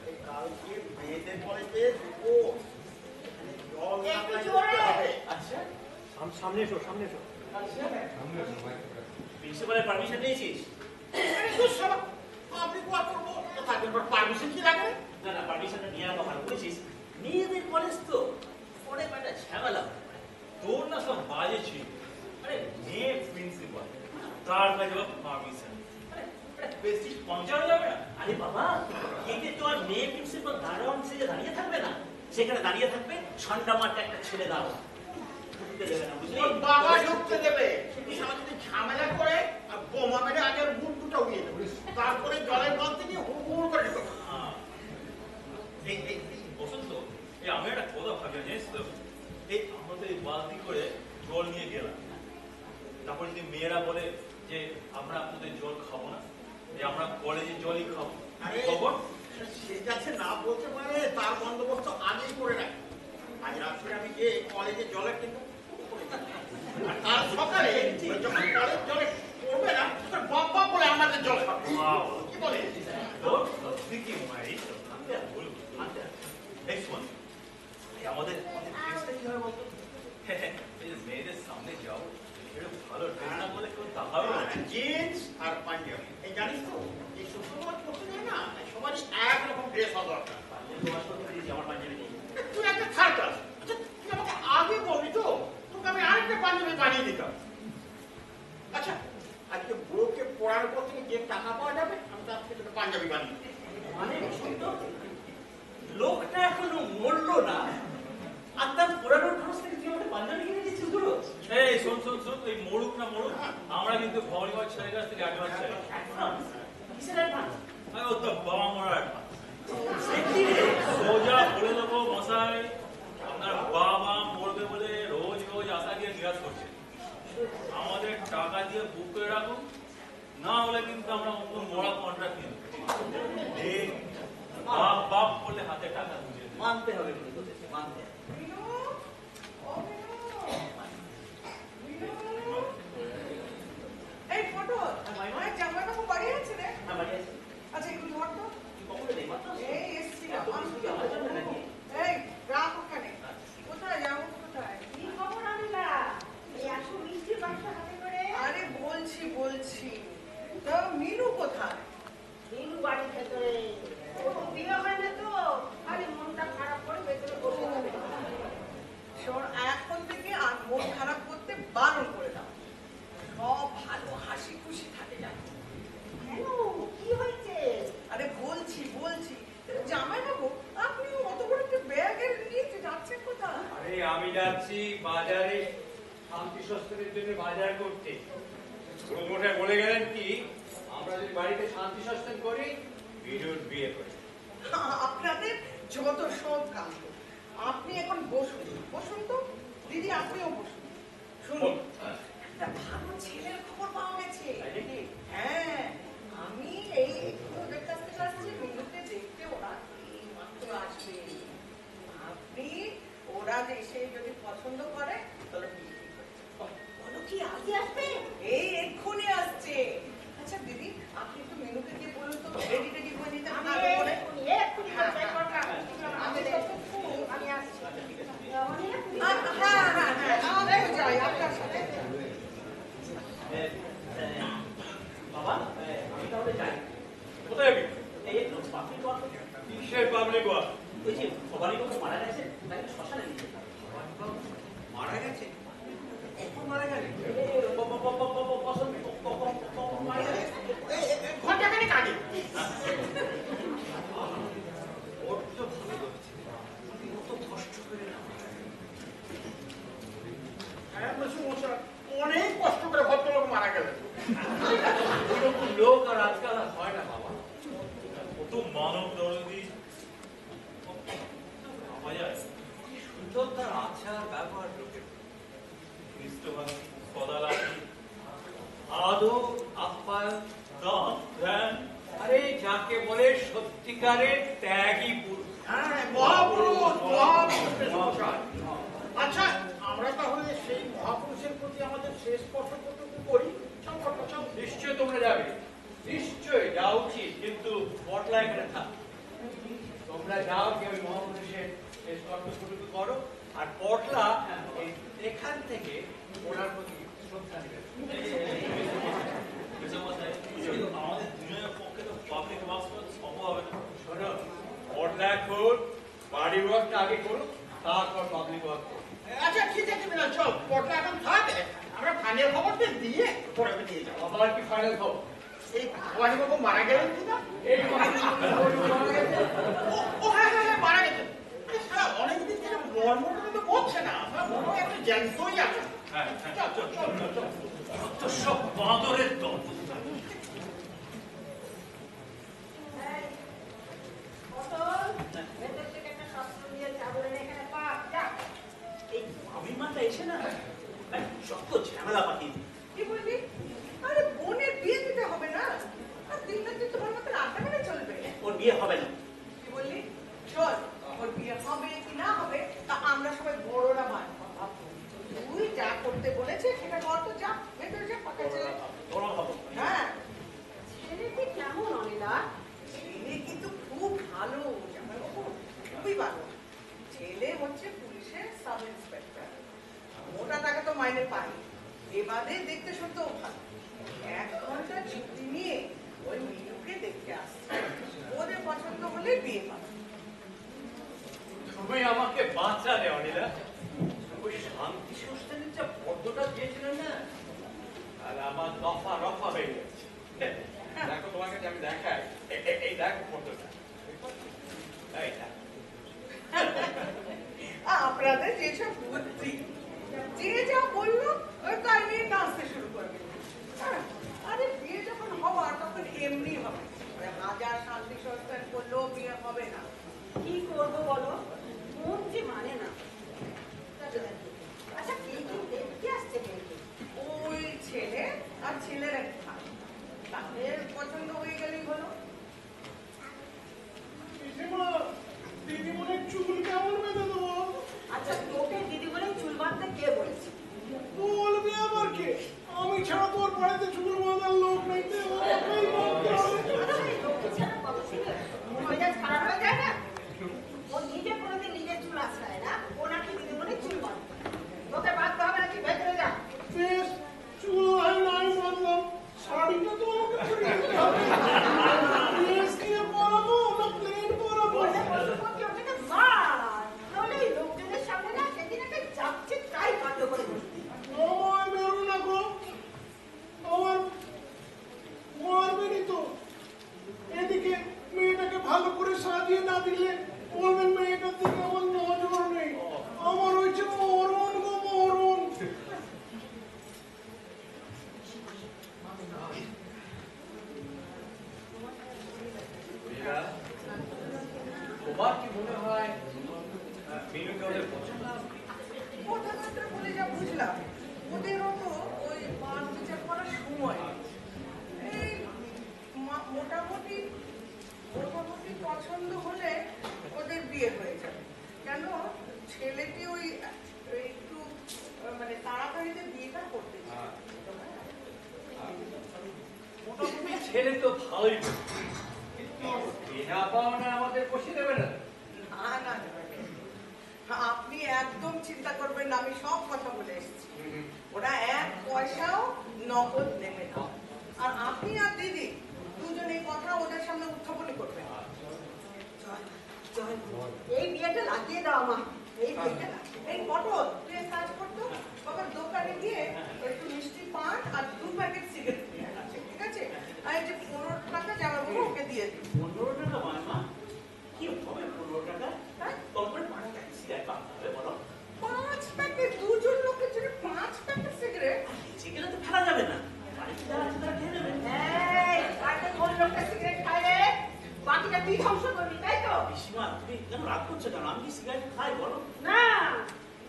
এই কালকে মেয়েদের কলেজে রিপোর্ট। জল একটু সাপ্লাই জোরে। করতে হবে। আচ্ছা, সামনে এসো, সামনে এসো। প্রিন্সিপালের পারমিশন নিয়েছিস? আরে তুই সব পাবলিক ওয়ার্ক করবো, তো তাদের পারমিশন কি লাগে? না না, পারমিশনটা নিয়ে রাখা ভালো করেছিস। মেয়েদের কলেজ তো পরে একটা ঝামেলা হয়। তোর না সব বাজে ছিল। আরে মেয়ে প্রিন্সিপাল, তার কাছে পারমিশন, বেশি পৌঁছানো যাবে না। আরে বাবা, এতে তো আর মেয়ে প্রিন্সিপাল দাঁড়ান সেজে দাঁড়িয়ে থাকবে না, সেখানে দাঁড়িয়ে থাকবে ঠান্ডা মাঠে একটা ছেলে দাঁড়ান, ঢুকতে দেবে না, বুঝলি? ওর বাবা ঢুকতে দেবে। সারা যদি ঝামেলা করে আর বোমা মেরে আগের মুখ দুটো উড়িয়ে দেবে। তারপরে জলের বালতি নিয়ে হুড় করে ঢুকবে। এই এই এই বসন্ত, এই আমি একটা কথা ভাবি, জানিস তো, এই আমরা তো এই বালতি করে জল নিয়ে গেলাম, তারপরে যদি মেয়েরা বলে যে আমরা আপনাদের জল খাবো না, যে আমরা কলেজে জলই খাবো, আরে খবর সে যাচ্ছে না বলতে পারে, তার বন্দোবস্ত আগেই করে রাখে। আজ রাত্রে আমি যে কলেজে জলের কিন্তু আর কাল সকালে যখন কলেজ জলে পড়বে না, তখন বাপ বাপ বলে আমাদের জল খাবে। কি বলে? তোর ঠিকই মাই বলবো। নেক্সট ওয়ান, আমাদের ড্রেসটা কি হয় বলতো? এই যে মেয়েদের সামনে যাও, এটা ভালো ড্রেস না বলে কেউ তাকাবে না। জিন্স আর পাঞ্জাবি, এই জানিস তো, এই শুক্রবার করতে যায় না, সবারই একরকম ড্রেস হওয়া দরকার। আমার পাঞ্জাবি নেই। তুই একটা থার্ড ক্লাস, আচ্ছা তুই আমাকে আগে বলবি তো, তোকে আমি আরেকটা পাঞ্জাবি বানিয়ে দিতাম। আচ্ছা, আজকে বউকে পড়ার পর থেকে যে টাকা পাওয়া যাবে, আমি তার থেকে তোকে পাঞ্জাবি বানিয়ে দিই। মানে বসন্ত, লোকটা এখনো মরলো না, আর তার পুরানোর খরচ থেকে তুই আমাকে পাঞ্জাবি কিনে দিচ্ছিস গুলো? এই শোন শোন শোন, এই মরুক না মরুক, আমরা কিন্তু ভবানীগঞ্জ ছেলের কাছ থেকে অ্যাডভান্স চাই। অ্যাডভান্স? কিসের অ্যাডভান্স? ও তো বাবা মরার সোজা বলে দেবো, মশাই আপনার বাবা মরবে বলে রোজ রোজ আশা দিয়ে নিরাশ করছে, আমাদের টাকা দিয়ে বুক করে রাখুন, না হলে কিন্তু আমরা অন্য মরা কন্ট্রাক্ট নিয়ে বাপ বাপ বললে হাতে টাকা বুঝিয়ে দেবে। মানতে হবে কিন্তু, মানতে হবে। মিনু, ও মিনু, মিনু। এই ফটো, আমার জামাইবাবু বাড়ি আছে রে? হ্যাঁ, বাড়ি আছে। আচ্ছা একটু ধর তো। তুই কখন এলি? মাত্র আসলি? এই এসছি এত কিছু কি আমার জন্য নাকি? এই রাখ ওখানে। কোথায় যাবো কোথায়? কি খবর আনলা? এই আসো মিষ্টির বাক্স হাতে করে। আরে বলছি। তো মিনু কোথায়? দিনু বাড়ির ভেতরে। ও বিয়ে হয় না তো, খালি মনটা খারাপ করে ভেতরে বসে থাকে। শোন, এখন থেকে আর মন খারাপ করতে বারণ করে দাও। সব ভালো হাসি খুশি থাকে জানো। কেন? কি হয়েছে? আরে বলছি জামাইবাবু, আপনি অত বড় একটা ব্যাগের নিয়ে যাচ্ছেন কোথায়? আরে আমি যাচ্ছি বাজারে শান্তি সস্তানের জন্য বাজার করতে। প্রমোটার বলে গেলেন কি, আমরা যদি বাড়িতে শান্তি সস্তান করি, বিরুর বিয়ে করি। আপনাদের যত সব কাণ্ড। আপনি এখন বসুন তো দিদি, আপনিও বসুন। শুনুন, একটা ভালো ছেলের খবর পাওয়া গেছে। হ্যাঁ, আমি এই ওদের কাছ থেকে আসছি, মিনুকে দেখতে ওরা এই মাত্র আসবে। আপনি ওরা এসে যদি পছন্দ করে তাহলে বিয়ে ঠিক করে। বলো কি আজই আসবে? এই এক্ষুনি আসছে। আচ্ছা দিদি, আপনি একটু মেনুকে দিয়ে বলুন তো, রেডি করে দিতে আমি আগে করে। এক্ষুনি যাই করবা। আমি আসছি। হ্যাঁ, আমিও যাই আপনার সাথে। মানব দরদি ভাবা যায়। কি সুন্দর তার আচার ব্যবহার লোকের, খ্রিস্টভাষী সদালাপী আদর আপ্যায়ন দান ধ্যান। আরে যাকে বলে সত্যিকারের ত্যাগী পুরুষ। হ্যাঁ, মহাপুরুষ, মহাপুরুষের সংসার। আচ্ছা, আমরা তাহলে সেই মহাপুরুষের প্রতি আমাদের শেষ কর্তব্যটুকু করি। চল, চল, চল। নিশ্চয় তোমরা যাবে, নিশ্চয় যাওয়া উচিত, কিন্তু পটলা এখানে থাক। তোমরা যাও যে ওই মহাপুরুষের শেষ কর্তব্যটুকু করো, আর পটলা এখান থেকে ওনার প্রতি শ্রদ্ধা নেবে। আমাদের দুজনের পক্ষে তো পাবলিক ওয়ার্কস করা সম্ভব হবে না। শোনো, পটলা এখন বাড়ি ওয়ার্কটা আগে করুক, তারপর পাবলিক ওয়ার্ক করুক। আচ্ছা, ঠিক আছে বিনা, চল। পটলা এখন থাকে, আমরা ফাইনাল খবরটা দিয়ে পরে নিয়ে যাবো। আবার কি ফাইনাল খবর? এই ভগবানী বাবু মারা গেলেন কিনা? এই মারা গেছে। ও হ্যাঁ হ্যাঁ হ্যাঁ, মারা গেছেন। আরে সারা অনেকদিন থেকে মর্মটা তো বলছে না, আমার মনে হয় একটু জ্যান্তই আছে। হ্যাঁ চল, চল, চল, চল, চল। যত সব বাঁদরের দল। আমি মাথা এসে না শক্ত ঝামেলা পাঠিয়ে দিই। কি বললি? আরে বোনের বিয়ে দিতে হবে না, আর দিন রাত্রি তোমার মতো আড্ডা মেরে চলবে। ওর বিয়ে হবে না। কি বললি? শোন, ওর বিয়ে হবে কি না হবে তা আমরা সবাই বড়রা মানব। তুই যা করতে বলেছে সেটা কর তো, যা ভেতরে যা, পাকা ছেলে। বড় হবো। হ্যাঁ, ছেলেটি কেমন অনিলা? ছেলে কিন্তু খুব ভালো, জামাইবাবু, খুবই ভালো। ছেলে হচ্ছে পুলিশের সাব ইন্সপেক্টর, মোটা টাকা তো মাইনে পাই, এবারে দেখতে শুনতেও ভালো। 1 ঘন্টা ছুটি নিয়ে ওই মিনুকে দেখতে আসছে, ওদের পছন্দ হলে বিয়ে পাবে। তুমি আমাকে বাঁচালে অনিলা। ওই শান্তি সংস্থানের যা পদ্মটা দিয়েছিলেন না, আর আমার দফা রফা হয়ে গেছে। দেখো তোমাকে আমি দেখাই, এই দেখো পদ্মটা। এই দেখো। আপনাদের যেসব বুদ্ধি, যে যা বললো ওই তাই নিয়ে নাচতে শুরু করবে। হ্যাঁ, আরে বিয়ে যখন হওয়ার তখন এমনি হবে, হাজার শান্তি সংস্থান করলেও বিয়ে হবে না। কি করবো বলো, মন যে মানে না। আচ্ছা, কে কি দেখতে আসছে? ওই ছেলে আর ছেলের এক ভাই, তাদের পছন্দ হয়ে গেলেই হলো। দিদিমণির চুল কেমন বেঁধে দেবো? আচ্ছা, তোকে দিদি বলে চুল বাঁধতে কে বলেছে? বলবি আবার কে? আমি ছাড়া তোর বাড়িতে চুল বাঁধার লোক নেই তো, ওকেই বাঁধতে হবে। আচ্ছা, এই লোকটি ছাড়া কত ছিল? মেজাজ খারাপ হয়ে যায় না? ও নিজে কোনোদিন নিজের চুল আছড়ায় না, ও নাকি দিদি বলে চুল বাঁধতে। তোকে বাঁধতে হবে নাকি? ভেতরে যা। বেশ, চুল হয় নাই বাঁধলাম, শাড়িটা তো আমাকে পরিয়ে দিতে হবে। ড্রেস দিয়ে পরাবো না প্লেন পরাবো? বসে বসে বসে ওটাকে মার। নইলে এই লোকজনের সামনে না সেদিন একটা যাচ্ছে তাই কাণ্ড করে বসবি। আমায় বেরো না গো, আমার মারবেনি তো। এদিকে মেয়েটাকে ভালো করে সাজিয়ে না দিলে বলবেন মেয়েটার দিকে আমার নজর নেই। আমার হয়েছে মরণ গো, মরণ। তোমার কি মনে হয় মিনুকে ওদের পছন্দ হবে? কথাবার্তা বলে যা বুঝলাম, ওদেরও তো ওই মান বিচার করার সময় নেই। এই মোটামুটি মোটামুটি পছন্দ হলে ওদের বিয়ে হয়ে যাবে। কেন, ছেলেটি ওই একটু মানে তাড়াতাড়িতে বিয়েটা করতে চায়। মোটামুটি ছেলে তো ভালোই, কিন্তু বিনা পাওনা আমাদের বসিয়ে দেবে না। না না না, আপনি একদম চিন্তা করবেন না, আমি সব কথা বলে এসেছি। ওরা 1 পয়সাও নগদ নেবে না। আর আপনি আর দিদি দুজন এই কথা ওদের সামনে উত্থাপন করবেন। এই বিয়েটা লাগিয়ে দাও মা, এই বিয়েটা এই পটল, তুই এক কাজ করতো, বাবার দোকানে গিয়ে একটু মিষ্টি পান আর 2 প্যাকেট সিগারেট নিয়ে আসছে, ঠিক আছে? আর এই যে 15 টাকা জামাইবাবু ওকে দিয়ে দিন। 15 টাকা মা? কি হবে 15 টাকা? কম করে 5 টাকা সিগারেট পাঠাতে হবে বলো। 5 প্যাকেট, দুজন লোকের জন্য 5 প্যাকেট সিগারেট? সেগুলো তো ফেলা যাবে না, বাড়িতে যারা আছে তারা খেয়ে নেবে। এই বাড়িতে কোন লোকটা সিগারেট খায় রে? বাকি আমাকে তুই ধ্বংস করবি, তাই তো? পিসিমা তুমি কেন রাগ করছো কেন? আমি কি সিগারেট খাই বলো? না,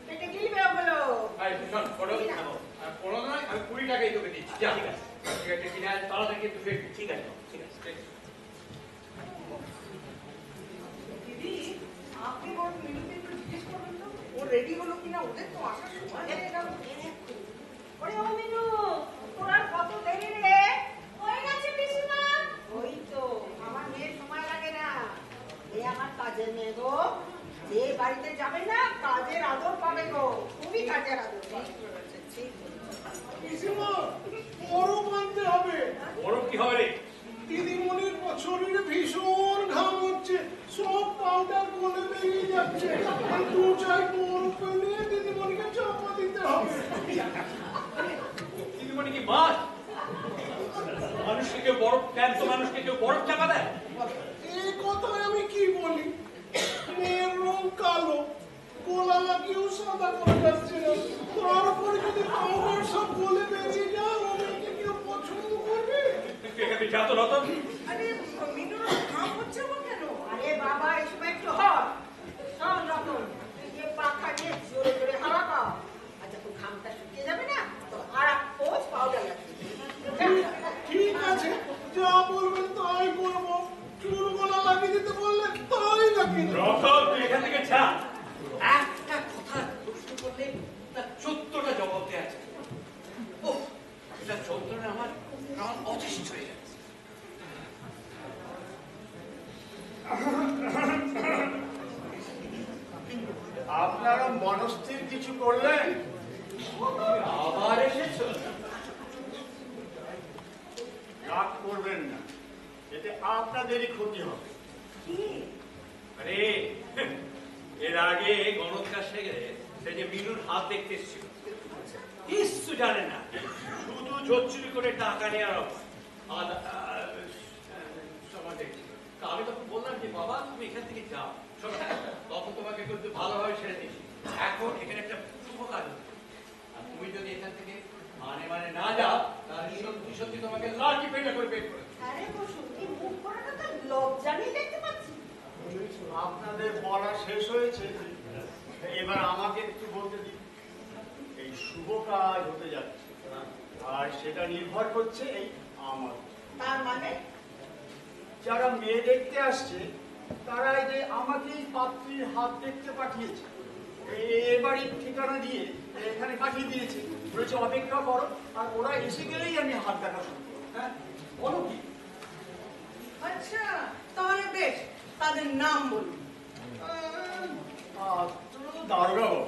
পেটে গিলবে ওগুলো। এই শোন, পড়ো পড়ো নয়, আমি 20 টাকাই তোকে দিচ্ছি। যা, ঠিক আছে। সিগারেটটা কিনে আয়, তাড়াতাড়ি কিন্তু ফিরবি। ঠিক আছে, ঠিক আছে। দিদি, আপনি বরং মিনুকে একটু জিজ্ঞেস করুন তো, ও রেডি হলো কিনা, ওদের তো আসার সময় হয়ে গেল। ওরে ও মিনু, তোর আর কত দেরি রে? হয়ে গেছে পিসিমা। ওই তো, আমার মেয়ের সময় লাগে না। এ আমার কাজের মেয়ে গো, যে বাড়িতে যাবে না কাজের আদর পাবে গো, খুবই কাজের আদর। ঠিক বলেছে, ঠিক বলেছে। পিসিমা, বরফ আনতে হবে। বড় কি হবে রে? দিদিমণির শরীরে ভীষণ ঘাম হচ্ছে, সব পাউডার গলে বেরিয়ে যাচ্ছে। আর 2-4 বরফ এনে দিদিমণিকে চাপা দিতে হবে। দিদিমণি কি মাছ? মানুষকে কেউ বরফ দেন তো মানুষকে কেউ বরফ চাপা দেয়? এই কথায় আমি কি বলি? মেয়ের রং কালো, গোলা লাগিয়েও সাদা করা যাচ্ছে না। তার উপরে যদি পাউডার সব গলে বেরিয়ে যায়, ও মেয়েকে কেউ পছন্দ করবে? তুই এখানে যা তো রতন। আরে মিনুর ঘাম হচ্ছে না কেন? আরে বাবা, এই সময় একটু হয়। শোন রতন, তুই যে পাখা নিয়ে জোরে জোরে হাওয়া খাও। আচ্ছা, তোর ঘামটা শুকিয়ে যাবে না, তো আর এক পোঁচ পাউডার লাগিয়ে ঠিক আছে, যা বলবেন তাই করবো। চুল গোলা লাগিয়ে দিতে বললে তাই লাগিয়ে দেবো। রতন, তুই এখান থেকে যা। একটা কথা প্রশ্ন করলে তার 14টা জবাব দেওয়া আছে। ওহ, এটা যন্ত্রণা আমার প্রাণ অতিষ্ঠ হয়ে যাচ্ছে। আপনারা মনস্থির কিছু করলেন? আবার এসেছো? রাগ করবেন না, এতে আপনাদেরই ক্ষতি হবে। আরে এর আগে গণৎকার শেখে সে যে মিনুর হাত দেখতে এসেছিল, কিছু জানে না, শুধু ঝোরচুরি করে টাকা নেওয়ার সবার দেখছিল। তা আমি তখন বললাম যে বাবা তুমি এখান থেকে যাও, তখন তোমাকে কিন্তু ভালোভাবে ছেড়ে দিচ্ছি। এখন এখানে একটা শুভ কাজ হচ্ছে, আর তুমি যদি এখান থেকে মানে না যাও, তাহলে সত্যি সত্যি তোমাকে লাঠি পেটা করে বের করে দেবো। আরে বসুন, এই মুখ করাটা তো লজ্জা নিয়ে দেখতে পাচ্ছি। আপনাদের বলা শেষ হয়েছে, এবার আমাকে একটু বলতে দিন। এই শুভ কাজ হতে যাচ্ছে, আর সেটা নির্ভর করছে এই আমার। তার মানে যারা মেয়ে দেখতে আসছে তারা এই যে আমাকে এই পাত্রীর হাত দেখতে পাঠিয়েছে, এবারই ঠিকানা দিয়ে এখানে পাঠিয়ে দিয়েছে, বলেছে অপেক্ষা করো, আর ওরা এসে গেলেই আমি হাত দেখা শুরু করবো। হ্যাঁ, বলো কি? আচ্ছা, তাহলে বেশ, তাদের নাম বলুন। দারোগা বাবু,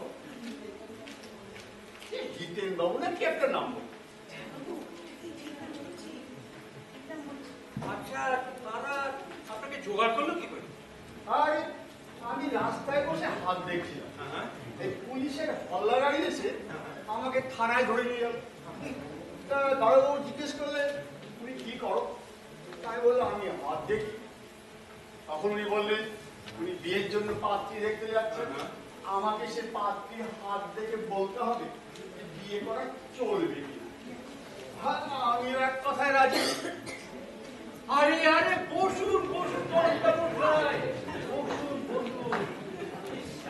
জিতেন বাবু নাকি একটা নাম বলুন। আচ্ছা, তারা আপনাকে জোগাড় করলো কি করে? আরে আমি রাস্তায় বসে হাত দেখছিলাম, এই পুলিশের হল্লা গাড়ি এসে আমাকে থানায় ধরে নিয়ে গেল। তা দারোগাবু জিজ্ঞেস করলে তুমি কি করো, তাই বললাম আমি হাত দেখি। তখন উনি বললেন উনি বিয়ের জন্য পাত্রী দেখতে যাচ্ছেন, আমাকে সে পাত্রীর হাত দেখে বলতে হবে যে বিয়ে করা চলবে কিনা। হ্যাঁ, আমিও এক কথায় রাজি। আরে আরে বসুন বসুন, বসুন বসুন।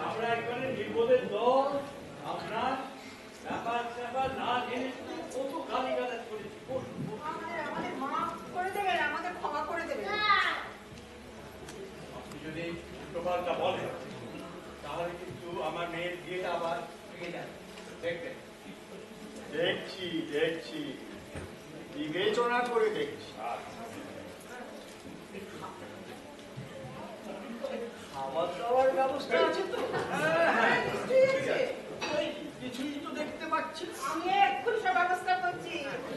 আমরা একবারে নির্বোধের দল, আপনার ব্যাপার স্যাপার না জেনে কত গালি গালাজ করেছি। বসুন বসুন। আমাদের মাফ করে দেবেন, আমাদের ক্ষমা করে দেবেন। আপনি যদি উল্টোপাল্টা বলেন তাহলে কিন্তু আমার মেয়ের বিয়েটা আবার ভেঙে যাবে। দেখবেন। দেখছি দেখছি, বিবেচনা করে দেখছি। খাবার দাবার ব্যবস্থা আছে তো? হ্যাঁ, নিশ্চয়ই আছে। ওই কিছুই তো দেখতে পাচ্ছি না। আমি এক্ষুনি সব ব্যবস্থা করছি।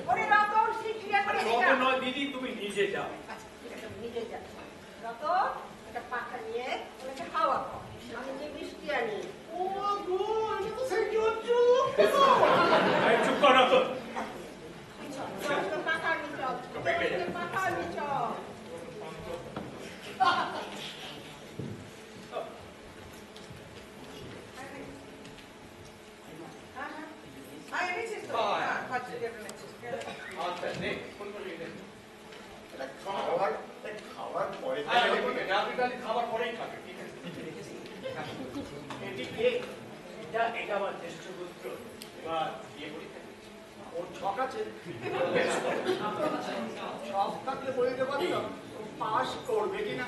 ওরে রতন, শিগগিরি করে রত নয় দিদি, তুমি নিজে যাও। আচ্ছা, ঠিক আছে, আমি নিজে যাচ্ছি। রতন, একটা পাখা নিয়ে ওনাকে হাওয়া খাও, আমি যে মিষ্টি আনি। ও গো, এটা তো সেই জোচ্চু। এই চুপ কর রত। পাখা আনি চল, পাখা আনি চল। আচ্ছা, নে, ফোন করে নে। খাওয়ার পরে এটা আমার জ্যেষ্ঠ পুত্র, এবার বিয়ে করি। ওর ছক আছে, ছক থাকলে বলে দিতে পারতাম পাস করবে কিনা।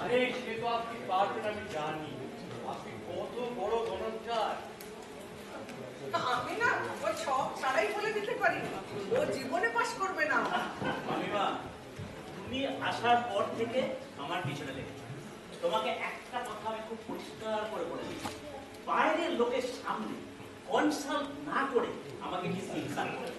আরে সে তো আপনি পারবেন আমি জানি, আপনি কত বড় গণচার। আমি না ওই সব ছাড়াই বলে দিতে পারি, ও জীবনে পাস করবে না। মামিমা, তুমি আসার পর থেকে আমার পিছনে লেগেছো। তোমাকে একটা কথা আমি খুব পরিষ্কার করে বলে দিচ্ছি, বাইরের লোকের সামনে কনসাল্ট না করে আমাকে কিন্তু ইনসাল্ট করে।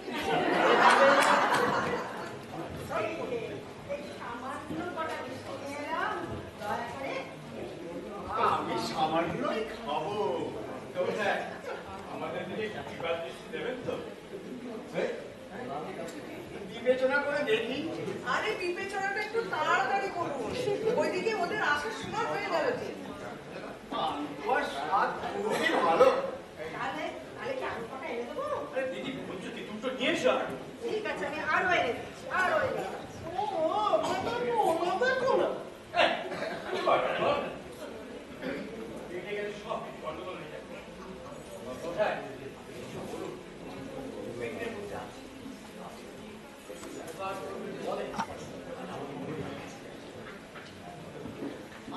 আমি সামান্যই খাবো। আমাদের দিকে কিবার দৃষ্টি দেবেন তো? বিবেচনা করে দেখি। আরে বিবেচনাটা একটু তাড়াতাড়ি করুন, ওইদিকে ওদের আসার সময় হয়ে যাবে। পান্তুয়ার স্বাদ খুবই ভালো। তাহলে তাহলে কি আলু কটা এনে দেবো? আরে দিদি বলছো কি, তুমি তো নিয়ে এসো। ঠিক আছে, আমি আরো এনে দিচ্ছি, আরো এনে দিচ্ছি। ও দেখো না, সব গন্ডগোল হয়ে যাবে। কোথায়?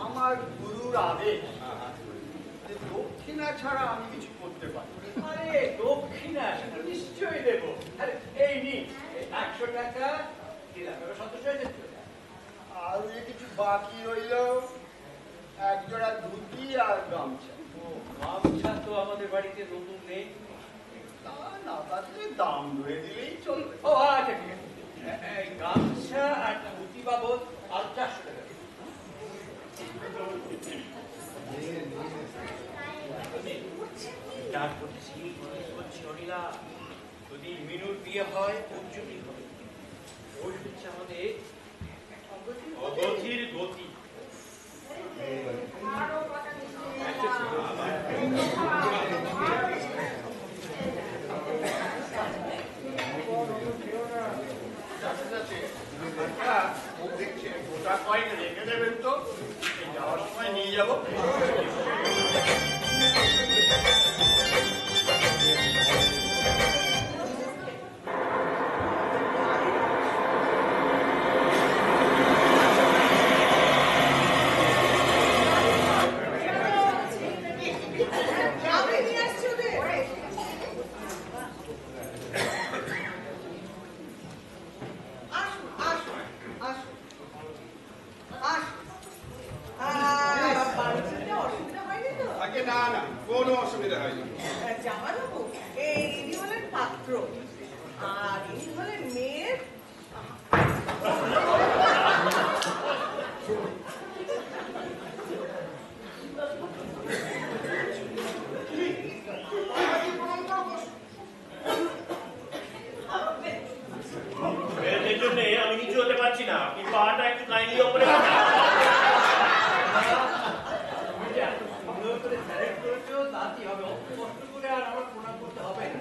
আমার গুরুর আদেশ যে দক্ষিণা ছাড়া আমি কিছু করতে পারি না। আরে দক্ষিণা সেটা নিশ্চয়ই দেবো। আরে এই নি 100 টাকা দিলাম, এবার সন্তুষ্ট হয়েছে তো? আর যে কিছু বাকি রইল, এক জোড়া ধুতি আর গামছা। ও গামছা তো আমাদের বাড়িতে নতুন নেই। তা না থাকলে দাম ধরে দিলেই চলবে। ও আচ্ছা ঠিক আছে, এই গামছা আর ধুতি বাবদ আর 400 টাকা। ডাক করছি, করছি অনিলা, যদি মিনুর বিয়ে হয় উচ্চটি হবে। ওই হচ্ছে আমাদের অগতির গতি। আরো কটা মিষ্টি দেখছে গোটা কয়েক রেখে দেবেন তো, যাওয়ার সময় নিয়ে যাবো। আমি নিয়ে আসছি ওদের। আসুন আসুন আসুন আসুন। বাড়িতে অসুবিধা হয়নি তো? আগে না না, কোনো অসুবিধা হয়নি। জামাইবাবু, ইনি হলেন পাত্র, আর ইনি হলেন মেয়ের। এর জন্য আমি নিচু হতে পারছি না, আপনি পাটা একটু কাইন্ডলি ওপরে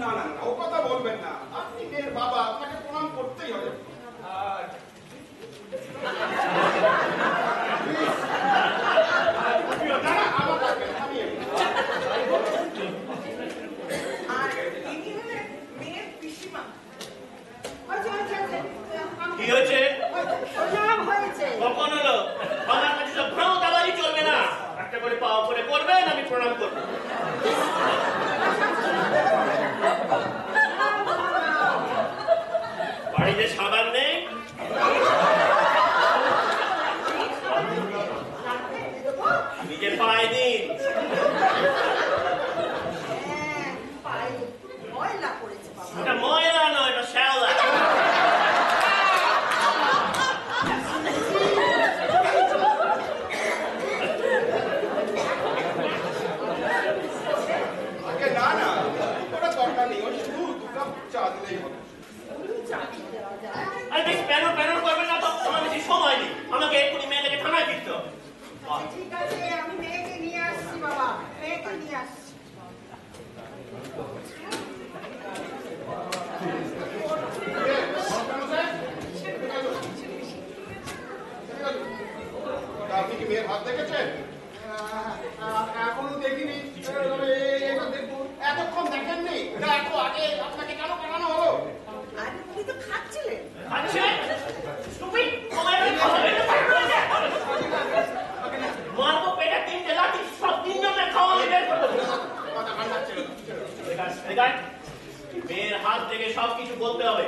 না না না, ও কথা বলবেন না। আপনি মেয়ের বাবা, আপনাকে প্রণাম করতেই হবে। না না, আমার লাগবে না, আমি এমনি। আর ইনি হলেন মেয়ের পিসিমা। কি হয়েছে? নাম হয়েছে। কখন হলো? আমার কাছে সব ভ্রামতাবাজি চলবে না। একটা করে পা উপরে করবেন, আমি প্রণাম করবো। বাড়িতে সাবান নেই? নিজে পায়ে দিন। পায়ে ময়লা পড়েছে বাবা। এটা ময়লা নয়, এটা শ্যাওলা। আগে না না, ওটা দরকার নেই। ওই শুধু 2 কাপ চা দিলেই হবে। আরে বেশ প্যানর প্যানর করবেন না তো, আমার বেশি সময় নেই। আমাকে এক্ষুনি মেয়েটাকে থানায় ফিরতে হবে। ঠিক আছে, আমি মেয়েকে নিয়ে আসছি বাবা, মেয়েকে নিয়ে আসছি। আপনি কি মেয়ের হাত দেখেছেন? এখনো দেখিনি, এবার দেখবো। এতক্ষণ দেখেননি? দেখো আগে আপনাকে কেন পাঠানো হলো? আরে উনি তো খাচ্ছিলেন। আচ্ছা তুমি তোমার খাবে না মারবো পেটে 3 লাঠি সব 3 জনের খাওয়া হয়ে যাবে। কথা কান্নাচ্ছে না। মেয়ের হাত থেকে সবকিছু বলতে হবে।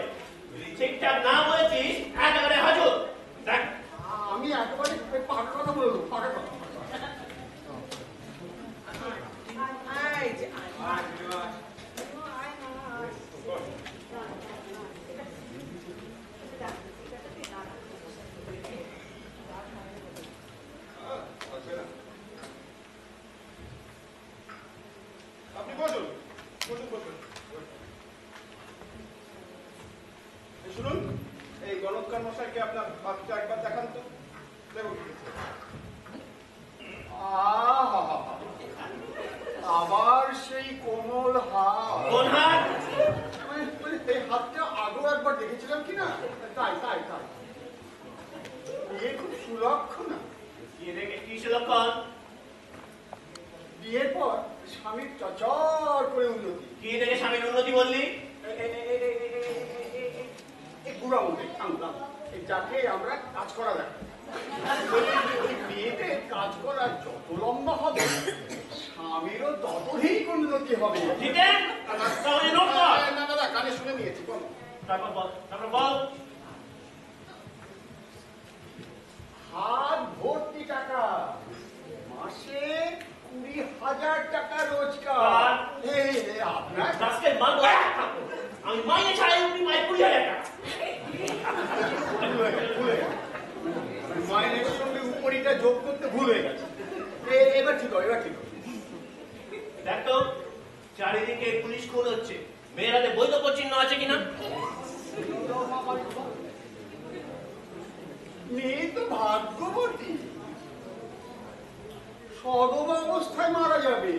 ঠিকঠাক না বলেছিস একেবারে হাজর। দেখ আমি একেবারে পাকা কথা বলবো, পাকা কথা। আয় যে আয়। আপনি বসুন, বসুন, বসুন। শুনুন, এই গণৎকার মশাইকে আপনার হাতটা একবার দেখান তো। দেখুন আবার সেই কোমল হাত। কোন হাত? এই হাতটা আগেও একবার দেখেছিলাম কিনা, তাই তাই তাই। বিয়ে খুব সুলক্ষণ না? কি দেখে কি সুলক্ষণ? বিয়ের পর স্বামীর চচর করে উন্নতি। কি দেখে স্বামীর উন্নতি বললি? বুড়া মধ্যে যাকে আমরা কাজ করা দেখ, বিয়েতে কাজ করার যত লম্বা হবে স্বামীরও ততই উন্নতি হবে। না দাদা, কানে শুনে নিয়েছি। তারপর বল। হাত ভর্তি টাকা, মাসে 20,000 টাকা রোজগার। আপনার আমি মাইনে ছাড়াই আপনি মাই 20,000 টাকা। মাইনের সঙ্গে উপরিটা যোগ করতে ভুল হয়ে গেছে। এবার ঠিক হবে, এবার ঠিক হবে। দেখ তো চারিদিকে পুলিশ খুন হচ্ছে, মেয়েরাতে বৈধ চিহ্ন আছে কিনা? মেয়ে তো ভাগ্যবতী, সদবা অবস্থায় মারা যাবে।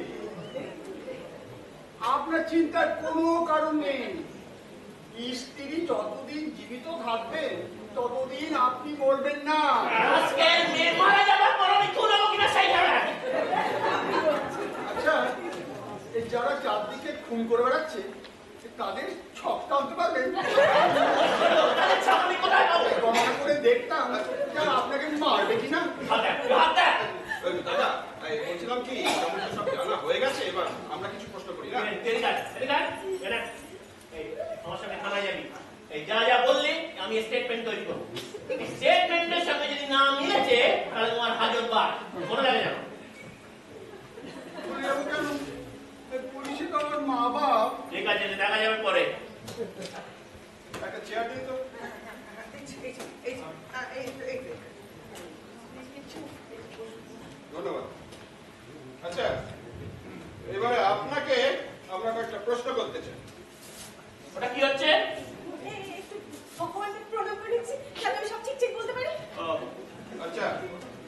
আপনার চিন্তার কোনো কারণ নেই। স্ত্রী যতদিন জীবিত থাকবেন ততদিন আপনি বলবেন না। আজকে মেয়ে মারা যাবার পর আমি খুন হবো কিনা সেই খেলা। আচ্ছা, যারা চারদিকে খুন করে বেড়াচ্ছে তাদের ছক টানতে পারবেন? গণনা করে দেখতাম আপনাকে মারবে কিনা। দাদা বলছিলাম কি, সব জানা হয়ে গেছে, এবার আমরা কিছু প্রশ্ন করি না? আমার সঙ্গে থানায় যাবি, এই যা যা বললি আমি স্টেটমেন্ট তৈরি করবো। স্টেটমেন্টের সঙ্গে যদি না মিলেছে তাহলে তোমার হাজর বার মনে লাগে যাবো। পুলিশে তো আমার মা বাপ। ঠিক আছে, দেখা যাবে পরে। একটা চেয়ার দিন তো। ধন্যবাদ। আচ্ছা, এবারে আপনাকে আমরা কয়েকটা প্রশ্ন করতে চাই। ওটা কি হচ্ছে? ভগবানকে প্রণাম করেছি, যাতে আমি সব ঠিক বলতে পারি। আচ্ছা,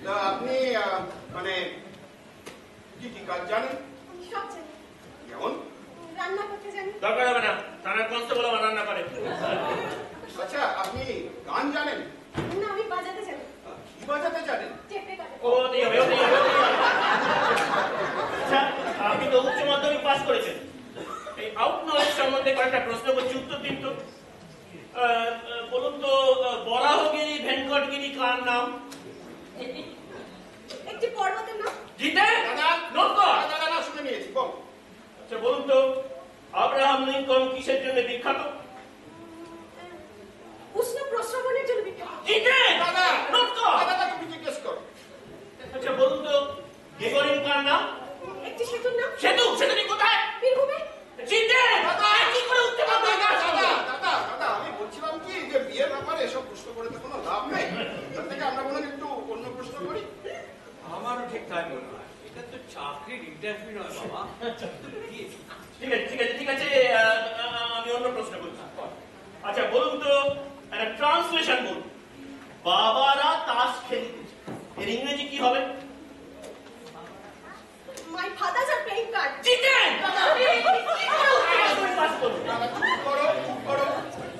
তা আপনি মানে কি কি কাজ জানেন? সব জানি। যেমন? রান্না করতে জানি। দরকার হবে না, থানার কনস্টেবল আমার রান্না করে। আচ্ছা, আপনি গান জানেন? না, আমি বাজাতে জানি। কি বাজাতে জানেন? চেপে বাজাতে। ওতেই হবে। আচ্ছা, আপনি তো উচ্চ মাধ্যমিক পাস করেছেন, এই আউট নলেজ সম্বন্ধে কয়েকটা প্রশ্ন করছি, উত্তর দিন তো। বলুন তো, বরাহগিরি ভেঙ্কটগিরি কার নাম? একটি পর্বতের নাম। জিতে দাদা শুনে নিয়েছি, বল। আচ্ছা বলুন তো, আব্রাহাম লিঙ্কন কিসের জন্য বিখ্যাত? উষ্ণ প্রস্রবণের জন্য বিখ্যাত। জিতে দাদা তুমি জিজ্ঞেস করো। আচ্ছা বলুন তো, গেগরিন কার নাম? একটি সেতুর নাম। সেতুটি কোথায়? বীরভূমে। জিতে কি করে উঠতে পারবে? দাদা আমি বলছিলাম কি, যে বিয়ের ব্যাপারে এসব প্রশ্ন করে তো কোনো লাভ নেই, তার থেকে আমরা বলুন একটু অন্য প্রশ্ন করি। আমারও ঠিক তাই মনে হয়। এটা তো চাকরির ইন্টারভিউ নয় বাবা। ঠিক আছে, আমি অন্য প্রশ্ন করছি। আচ্ছা বলুন তো, একটা ট্রান্সলেশন বলুন। বাবারা তাস খেলিতেছে, এর ইংরেজি কি হবে? My father's are playing card. জিতে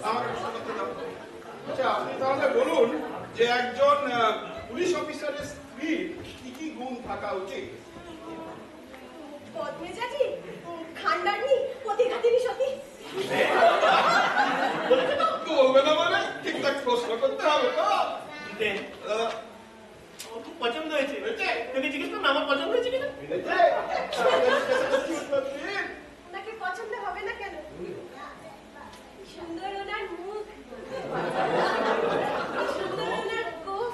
আমাকে প্রশ্ন করতে দাও। আচ্ছা, আপনি তাহলে বলুন যে একজন পুলিশ অফিসারের স্ত্রীর কি কি গুণ থাকা উচিত? বদমেজাজি, খান্ডারনি, প্রতিঘাতিনী সতী। বলবে না মানে ঠিকঠাক প্রশ্ন করতে হবে তো। আমার খুব পছন্দ হয়েছে। তোকে জিজ্ঞেস করুন আমার পছন্দ হয়েছে কিনা। ওনাকে পছন্দ হবে না কেন? সুন্দর ওনার মুখ, সুন্দর ওনার গোফ।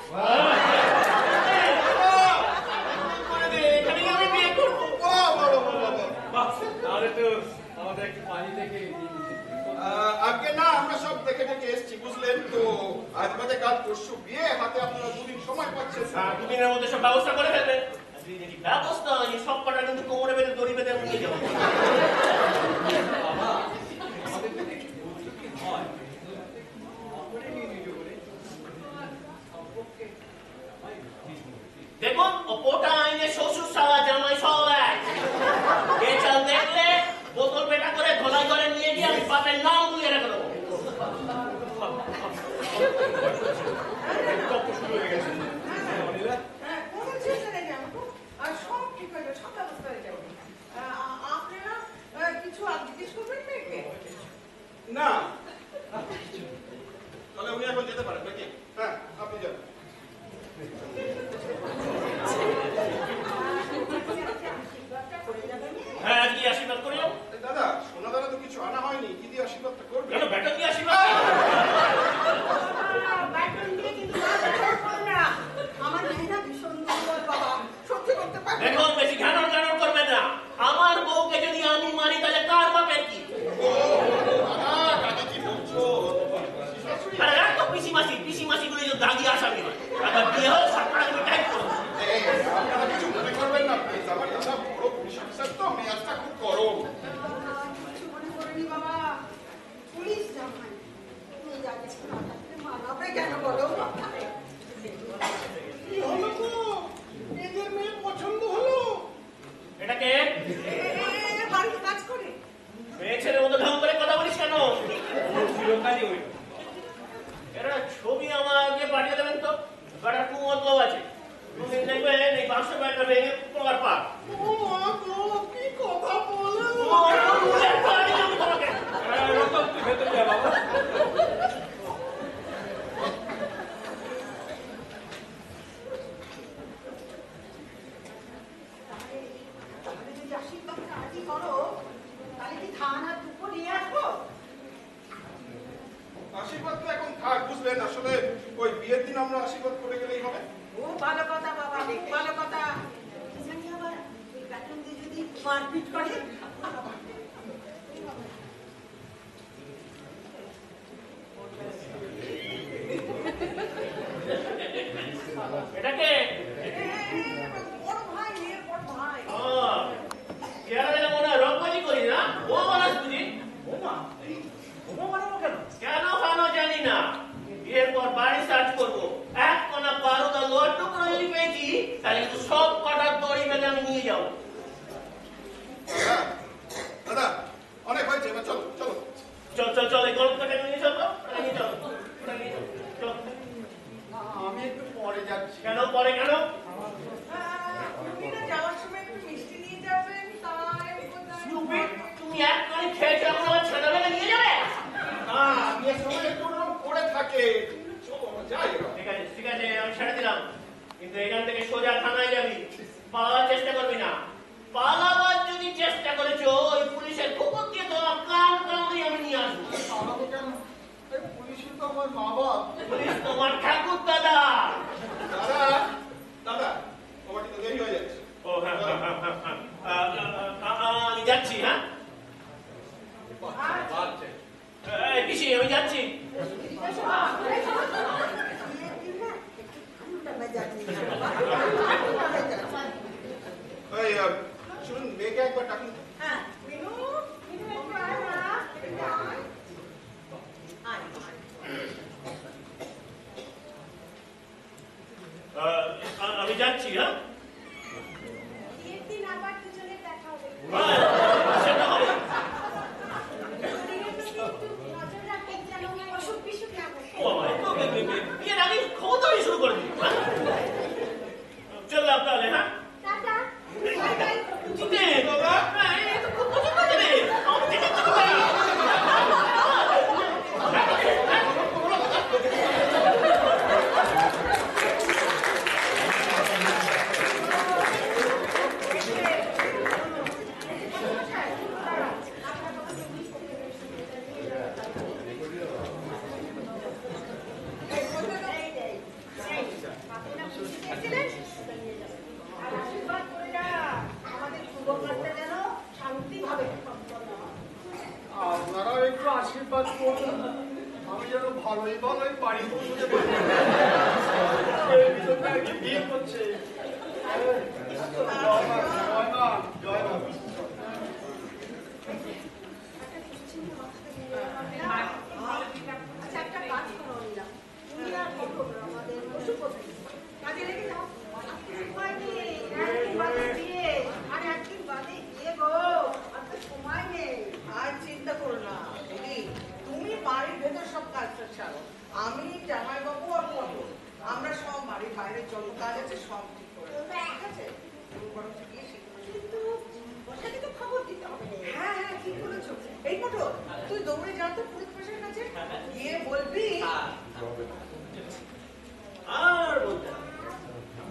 আগে না আমরা সব দেখে দেখে এসছি বুঝলেন তো। আজ বাদে কাল পরশু বিয়ে, হাতে আপনারা দুদিন সময় পাচ্ছেন। দুদিনের মধ্যে সব ব্যবস্থা করে ফেলবেন। ব্যবস্থা সব কটা কিন্তু কোমরে বেঁধে দড়ি বেঁধে নিয়ে যাবো। দেখুন ওটা আইনে শ্বশুর শালা জামাই সব এক। চাল দেখলে বোতল পেটা করে ধোলাই করে নিয়ে গিয়ে আমি বাপের নাম গুলিয়ে রেখে দেবো। না তাহলে উনি এখন যেতে পারেন নাকি? হ্যাঁ আপনি যান। হ্যাঁ আজকে আশীর্বাদ করে যাও। দাদা সোনা দাদা তো কিছু আনা হয়নি, কি দিয়ে আশীর্বাদটা করবে? কেন ব্যাটন দিয়ে আশীর্বাদ? দেখুন বেশি ঘানর ঘানর করবেন না। আমার বউকে যদি আমি মারি তাহলে কার বাপের কি? আরে রাখ তো পিসি মাসি গুলো যে দাগি আসামি হয়। আবার বিয়ে হোক সরকার আমি টাইপ করবো। আপনারা কিছু মনে করবেন না প্লিজ, আমার দাদা বড় পুলিশ অফিসার তো, মেয়াজটা খুব গরম। কি হলো তো? এদের মেয়ে পছন্দ হলো? এটা কে? বাড়িতে কাজ করে। মেয়ে ছেলের মতো ঢং করে কথা বলিস কেন? এরা ছবি আমাকে পাঠিয়ে দেবেন তো। গাড়ার খুব মতলব আছে। তুমি দেখবেন এই 500 টাকা ভেঙে তোমার পা। ও মা গো, কি কথা বলে? আশীর্বাদ তো এখন থাক বুঝলেন, আসলে ওই বিয়ের দিন আমরা আশীর্বাদ করে গেলেই হবে। ও ভালো কথা বাবা, ভালো কথা। জানি আবার ওই ব্যাটন দিয়ে যদি মারপিট করে। এটাকে বড় ভাই, বড় ভাই। চেহারা মনে হয় রংবাজি করি না। ও মানুষ বুঝি কেন খানো জানি না। বিয়ের পর বাড়ি সার্চ করবো, এক কোনা বারোটা লোয়ার টুকরো যদি পেয়েছি তাহলে কিন্তু সব কটার দড়ি বেঁধে আমি নিয়ে যাবো। দাদা অনেক হয়েছে, এবার চলো চলো। চল চল চল এই গল্প কাটা নিয়ে চল। আমি একটু পরে যাচ্ছি। কেন পরে কেন? তুমি না যাওয়ার সময় একটু মিষ্টি নিয়ে যাবেন, তাই তুমি এক কানে খেয়েছো এখন আমার ছেলেবেলা নিয়ে যাবে? বিয়ের সময় একটু ওরকম পড়ে থাকে। চলো যাই। ঠিক আছে আমি ছেড়ে দিলাম, কিন্তু এখান থেকে সোজা থানায় যাবি। পালাবার চেষ্টা করবি না। পালাবার যদি চেষ্টা করেছো ওই পুলিশের কুকুর দিয়ে তো কান কামড়ে আমি নিয়ে আসবো। আমাকে কেন? পুলিশই তো আমার মা বাবা। পুলিশ তোমার ঠাকুর দাদা। দাদা দাদা আমার তো দেরি হয়ে যাচ্ছে। ও হ্যাঁ আমি যাচ্ছি। হ্যাঁ পিসি আমি যাচ্ছি। শুনুন মেয়েকে একবার ডাকুন। হ্যাঁ মিনু, মিনু একটু আয় না, একটু আয়। আমি যাচ্ছি। হ্যাঁ বিয়ের দিন আবার দুজনের দেখা হবে। সেটা হবে। নজর রাখবেন যেন অসুখ বিসুখ না হয়। বিয়ের আগে খবরদারি শুরু করে দিই। হাতে না খুশি দিয়েছিলেন সেটা নিয়ে যাবেন। আর আশীর্বাদ করে না আমাদের পূর্বকালটা যেন শান্তিভাবে সম্পন্ন হয়। আপনারাও একটু আশীর্বাদ করুন, আমি যেন ভালোই ভালোই বাড়ি পৌঁছতে পারি। এই বিষয়টা আর কি বিয়ে করছে। জয় মা, জয় মা, জয় মা। আচ্ছা, একটা কাজ করো অনিলা, তুমি আর কখন আমাদের পশুপতি কাজে লেগে যাও। সময় নেই, একদিন বাদে বিয়ে, আর একদিন বাদে বিয়ে গো, আর তো সময় নেই। আর চিন্তা করো না দিদি, তুমি বাড়ির ভেতর সব কাজটা ছাড়ো, আমি জামাইবাবু আর পটল আমরা সব বাড়ির বাইরে যত কাজ আছে সব ঠিক করে দেবো, ঠিক আছে? তুমি বরং গিয়ে শিখো। কিন্তু বসাকে তো খবর দিতে হবে। হ্যাঁ হ্যাঁ ঠিক বলেছো। এই পটল, তুই দৌড়ে যা তো পুরুষ পেশার কাছে, গিয়ে বলবি আর বলতে হবে না।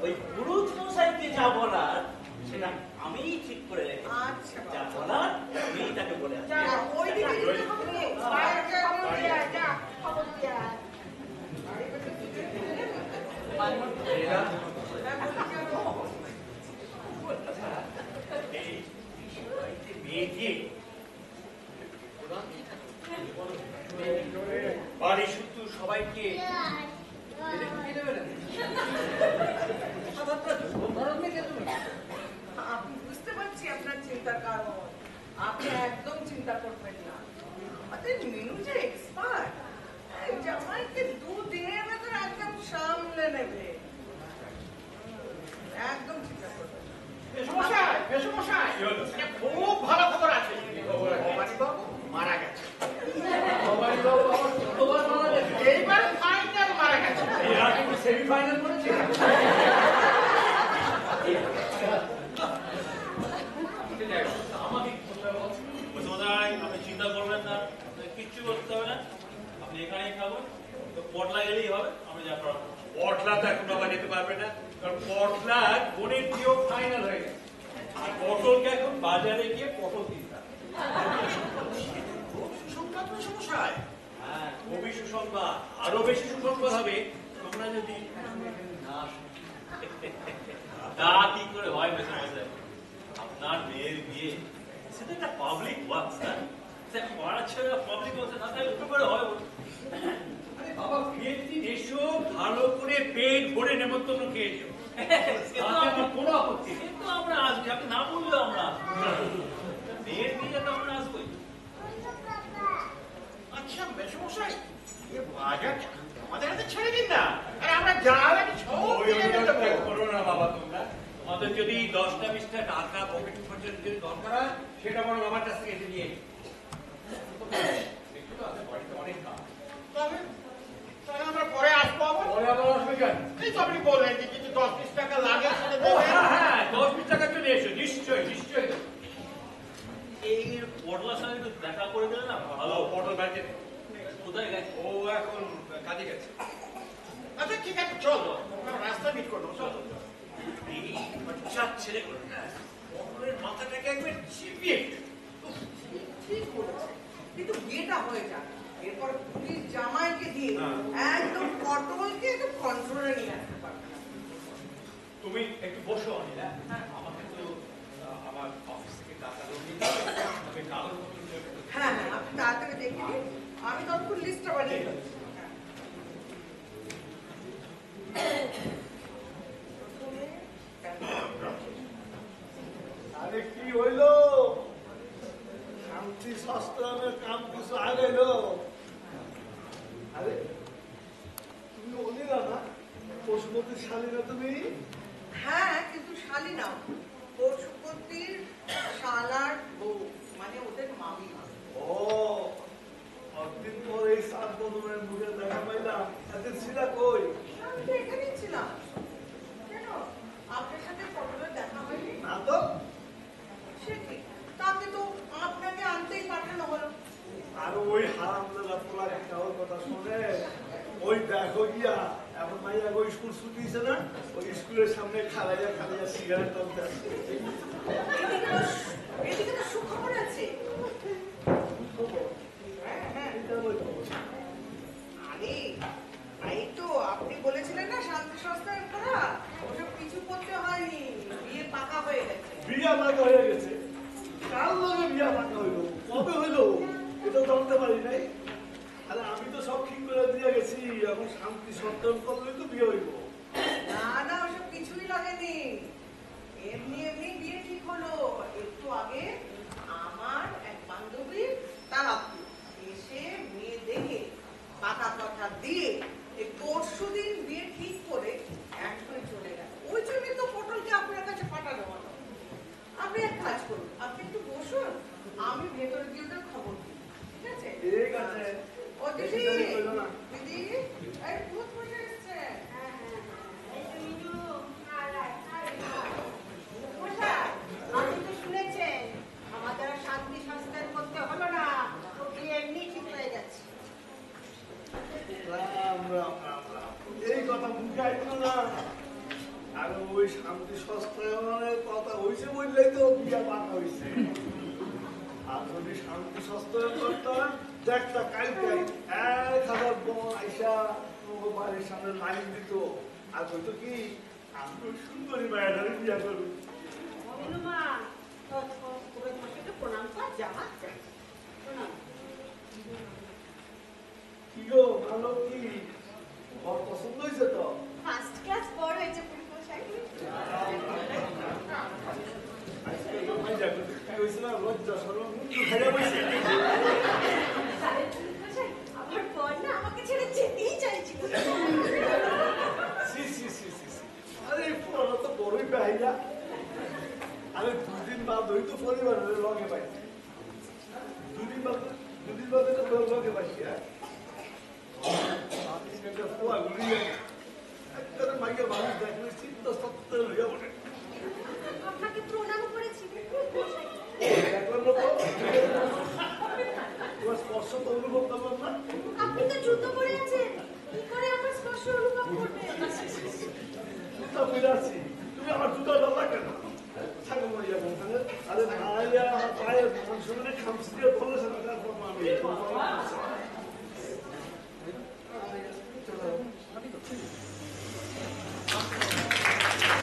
ওই পুরুষ মশাইকে যা বলার সেটা আমি ঠিক করে রেখেছি। আচ্ছা যা বাবা। বলার আমি তাকে বলে আসি। যা, ওই দিকে যেতে হবে না। বাইরে যা, খবর বাইরে দিয়ে যা। আয়, যা, খবর দিয়ে আয়। বাড়ির ভেতর কিছু নেই। বাড়ি শুধু সবাইকে আমি বুঝতে পারছি আপনার চিন্তার কারণ, আপনি একদম চিন্তা করবেন না। আমাদের মিনু যে এক্সপার্ট, জামাইকে দুদিনের ভেতর একদম সামলে নেবে, একদম চিন্তা করবেন না। মেসোমশাই, মেসোমশাই, একটা খুব ভালো খবর আছে। ভবানীবাবু মারা গেছে। এইবার ফাইনাল মারা গেছে। সেমিফাইনাল করেছে। আপনি চিন্তা করবেন না, কিচ্ছু করতে হবে না, আপনি এখানেই থাকুন। তো পটলা গেলেই হবে, আমি যা করাবো। পটলা তো এখন বাবা যেতে পারবে না, কারণ পটলা বোনের দিয়েও ফাইনাল হয়ে গেছে। আর পটলকে এখন বাজারে গিয়ে পটল কিনতে হবে। সুসংবাদ মেসোমশাই। হ্যাঁ, খুবই সুসংবাদ। আরো বেশি সুসংবাদ হবে তোমরা যদি না আসো। তা কি করে হয় মেসোমশাই? আপনার মেয়ের বিয়ে সেটা একটা পাবলিক ওয়ার্ক, স্যার। পাড়া ছেড়ে পাবলিক ওয়ার্ক না থাকলে কি করে হয়? আরে বাবা, বিয়ের দিন এসো, ভালো করে পেট ভরে নেমন্তন্ন খেয়েছো। কোনো আপত্তি নেই। কিন্তু আমরা আসবি, আপনি না বললেও আমরা আসবো। মেয়ের বিয়ে তো আমরা আসবোই। আচ্ছা মেসোমশাই, এ বাজারটা আমাদের হাতে ছেড়ে দিন না, আর আমরা যা লাগে সব কিনে নিতে পারবো। করো না বাবা তোমরা। তোমাদের যদি 10টা 20টা টাকা পকেট খরচের যদি দরকার হয়, সেটা বরং আমার কাছ থেকে এসে নিয়ে নিও। দেখছো তো, আমাদের বাড়িতে অনেক কাজ। তবে তাহলে আমরা পরে আসবো আবার। পরে আবার আসবে কেন? এই তো আপনি বললেন যে কিছু 10-20 টাকা লাগে সেটা ও দেবেন। হ্যাঁ হ্যাঁ, 10-20 টাকা চলে এসো, নিশ্চয়ই নিশ্চয়ই দেবো। এই পটলার সঙ্গে একটু দেখা করে দিলে না ভালো। ভালো পটল বাড়িতে নেই। কোথায় গেছে? ও এখন কাজে গেছে। আচ্ছা ঠিক আছে, চলো আমরা রাস্তা মিট করবো, চলো। এই বাচ্চা ছেলেগুলো না, পটলের মাথাটাকে একবার চিপিয়ে ঠিক বলেছে, কিন্তু বিয়েটা হয়ে যাক, এরপর পুলিশ জামাইকে দিয়ে একদম পটলকে একটু কন্ট্রোলে নিয়ে আসতে পারবে। তুমি একটু বসো অনিলা। আমাকে তো আমার অফিস থেকে টাকা দিতে হবে। আমি কাগজপত্র হ্যাঁ হ্যাঁ, আপনি তাড়াতাড়ি দেখে নিন, আমি ততক্ষণ লিস্টটা বানিয়ে দেবো। আরে কি হইলো? শান্তি শাস্ত্রের কাম কিছু আগাইলো? আরে তুমি অনিলা না, পশুপতির শালী না তুমি? হ্যাঁ, কিন্তু শালী না, পশুপতির শালার বউ, মানে ওদের মামি। ও, অনেকদিন পর এই সাত বদনের মুখে দেখা পাইলাম। এতদিন ছিলা কই? আমি তো এখানেই ছিলাম। কেন, আপনার সাথে পটলের দেখা হয়নি? না তো। সে কি, তাকে তো আপনাকে আনতেই পাঠানো হলো। আর ওই হারামদাদা পোলা খাওয়ার কথা শুনে ওই দেখো গিয়া এখন মাইয়া ওই স্কুল ছুটি দিছে না, ওই স্কুলের সামনে খালাইয়া খালাইয়া সিগারেট টানতে আসছে। এদিকে তো সুখবর আছে। হ্যাঁ হ্যাঁ, এটা ওই খবর। আরে এই তো আপনি বলেছিলেন না শান্তি সংস্থার আরে ওই শান্তি সস্তায়নের কথা হয়েছে বললেই তো বিয়া পাকা হয়েছে। আর যদি শান্তি সস্তায়ন করতাম দেখতা কালকে 1000 বোন আইসা তোমার বাড়ির সামনে লাইন দিত আর হয়তো কি আমি ওই সুন্দরী মায়াটারে বিয়া করবো। অভিনুমা তবে তোমাকে একটু প্রণাম কর যাওয়া যায় প্রণাম। কি গো ভালো কি ঘর পছন্দ হয়েছে তো? ফার্স্ট ক্লাস বড় হয়েছে পুরুষমশাই। আজকে তো মজা করতে খাই হয়েছে না, লজ্জা সরম মুক্তি খাইয়া বসে। আরে পুরুষমশাই, আমার বর না আমাকে ছেড়ে যেতেই চাইছিল। সি সি সি সি সি। আরে পুরোটা তো বড়ই বাহিরা। আরে 2 দিন বাদ হই তো পরিবারের লগে পাই। 2 দিন বাদে তো লগে পাইছি। আমি একটা পোয়া গুলিয়ে একটা মাইয়া মানুষ দেখলে চিন্তা সত্ত্বে হইয়া ওঠে। আপনাকে প্রণাম করেছি পুরুষমশাই। দেখলাম না তো? তোমার স্পর্শ তো অনুভব করলাম না? আপনি তো জুতো পরে আছেন, কি করে আমার স্পর্শ অনুভব করবেন? জুতা পরে আছি, তুমি আমার জুতা ডালা কেন? ছাগল মাইয়া বলতে আরে মাইয়া আমার পায়ে মাংস খামছি দিয়ে বলে আমি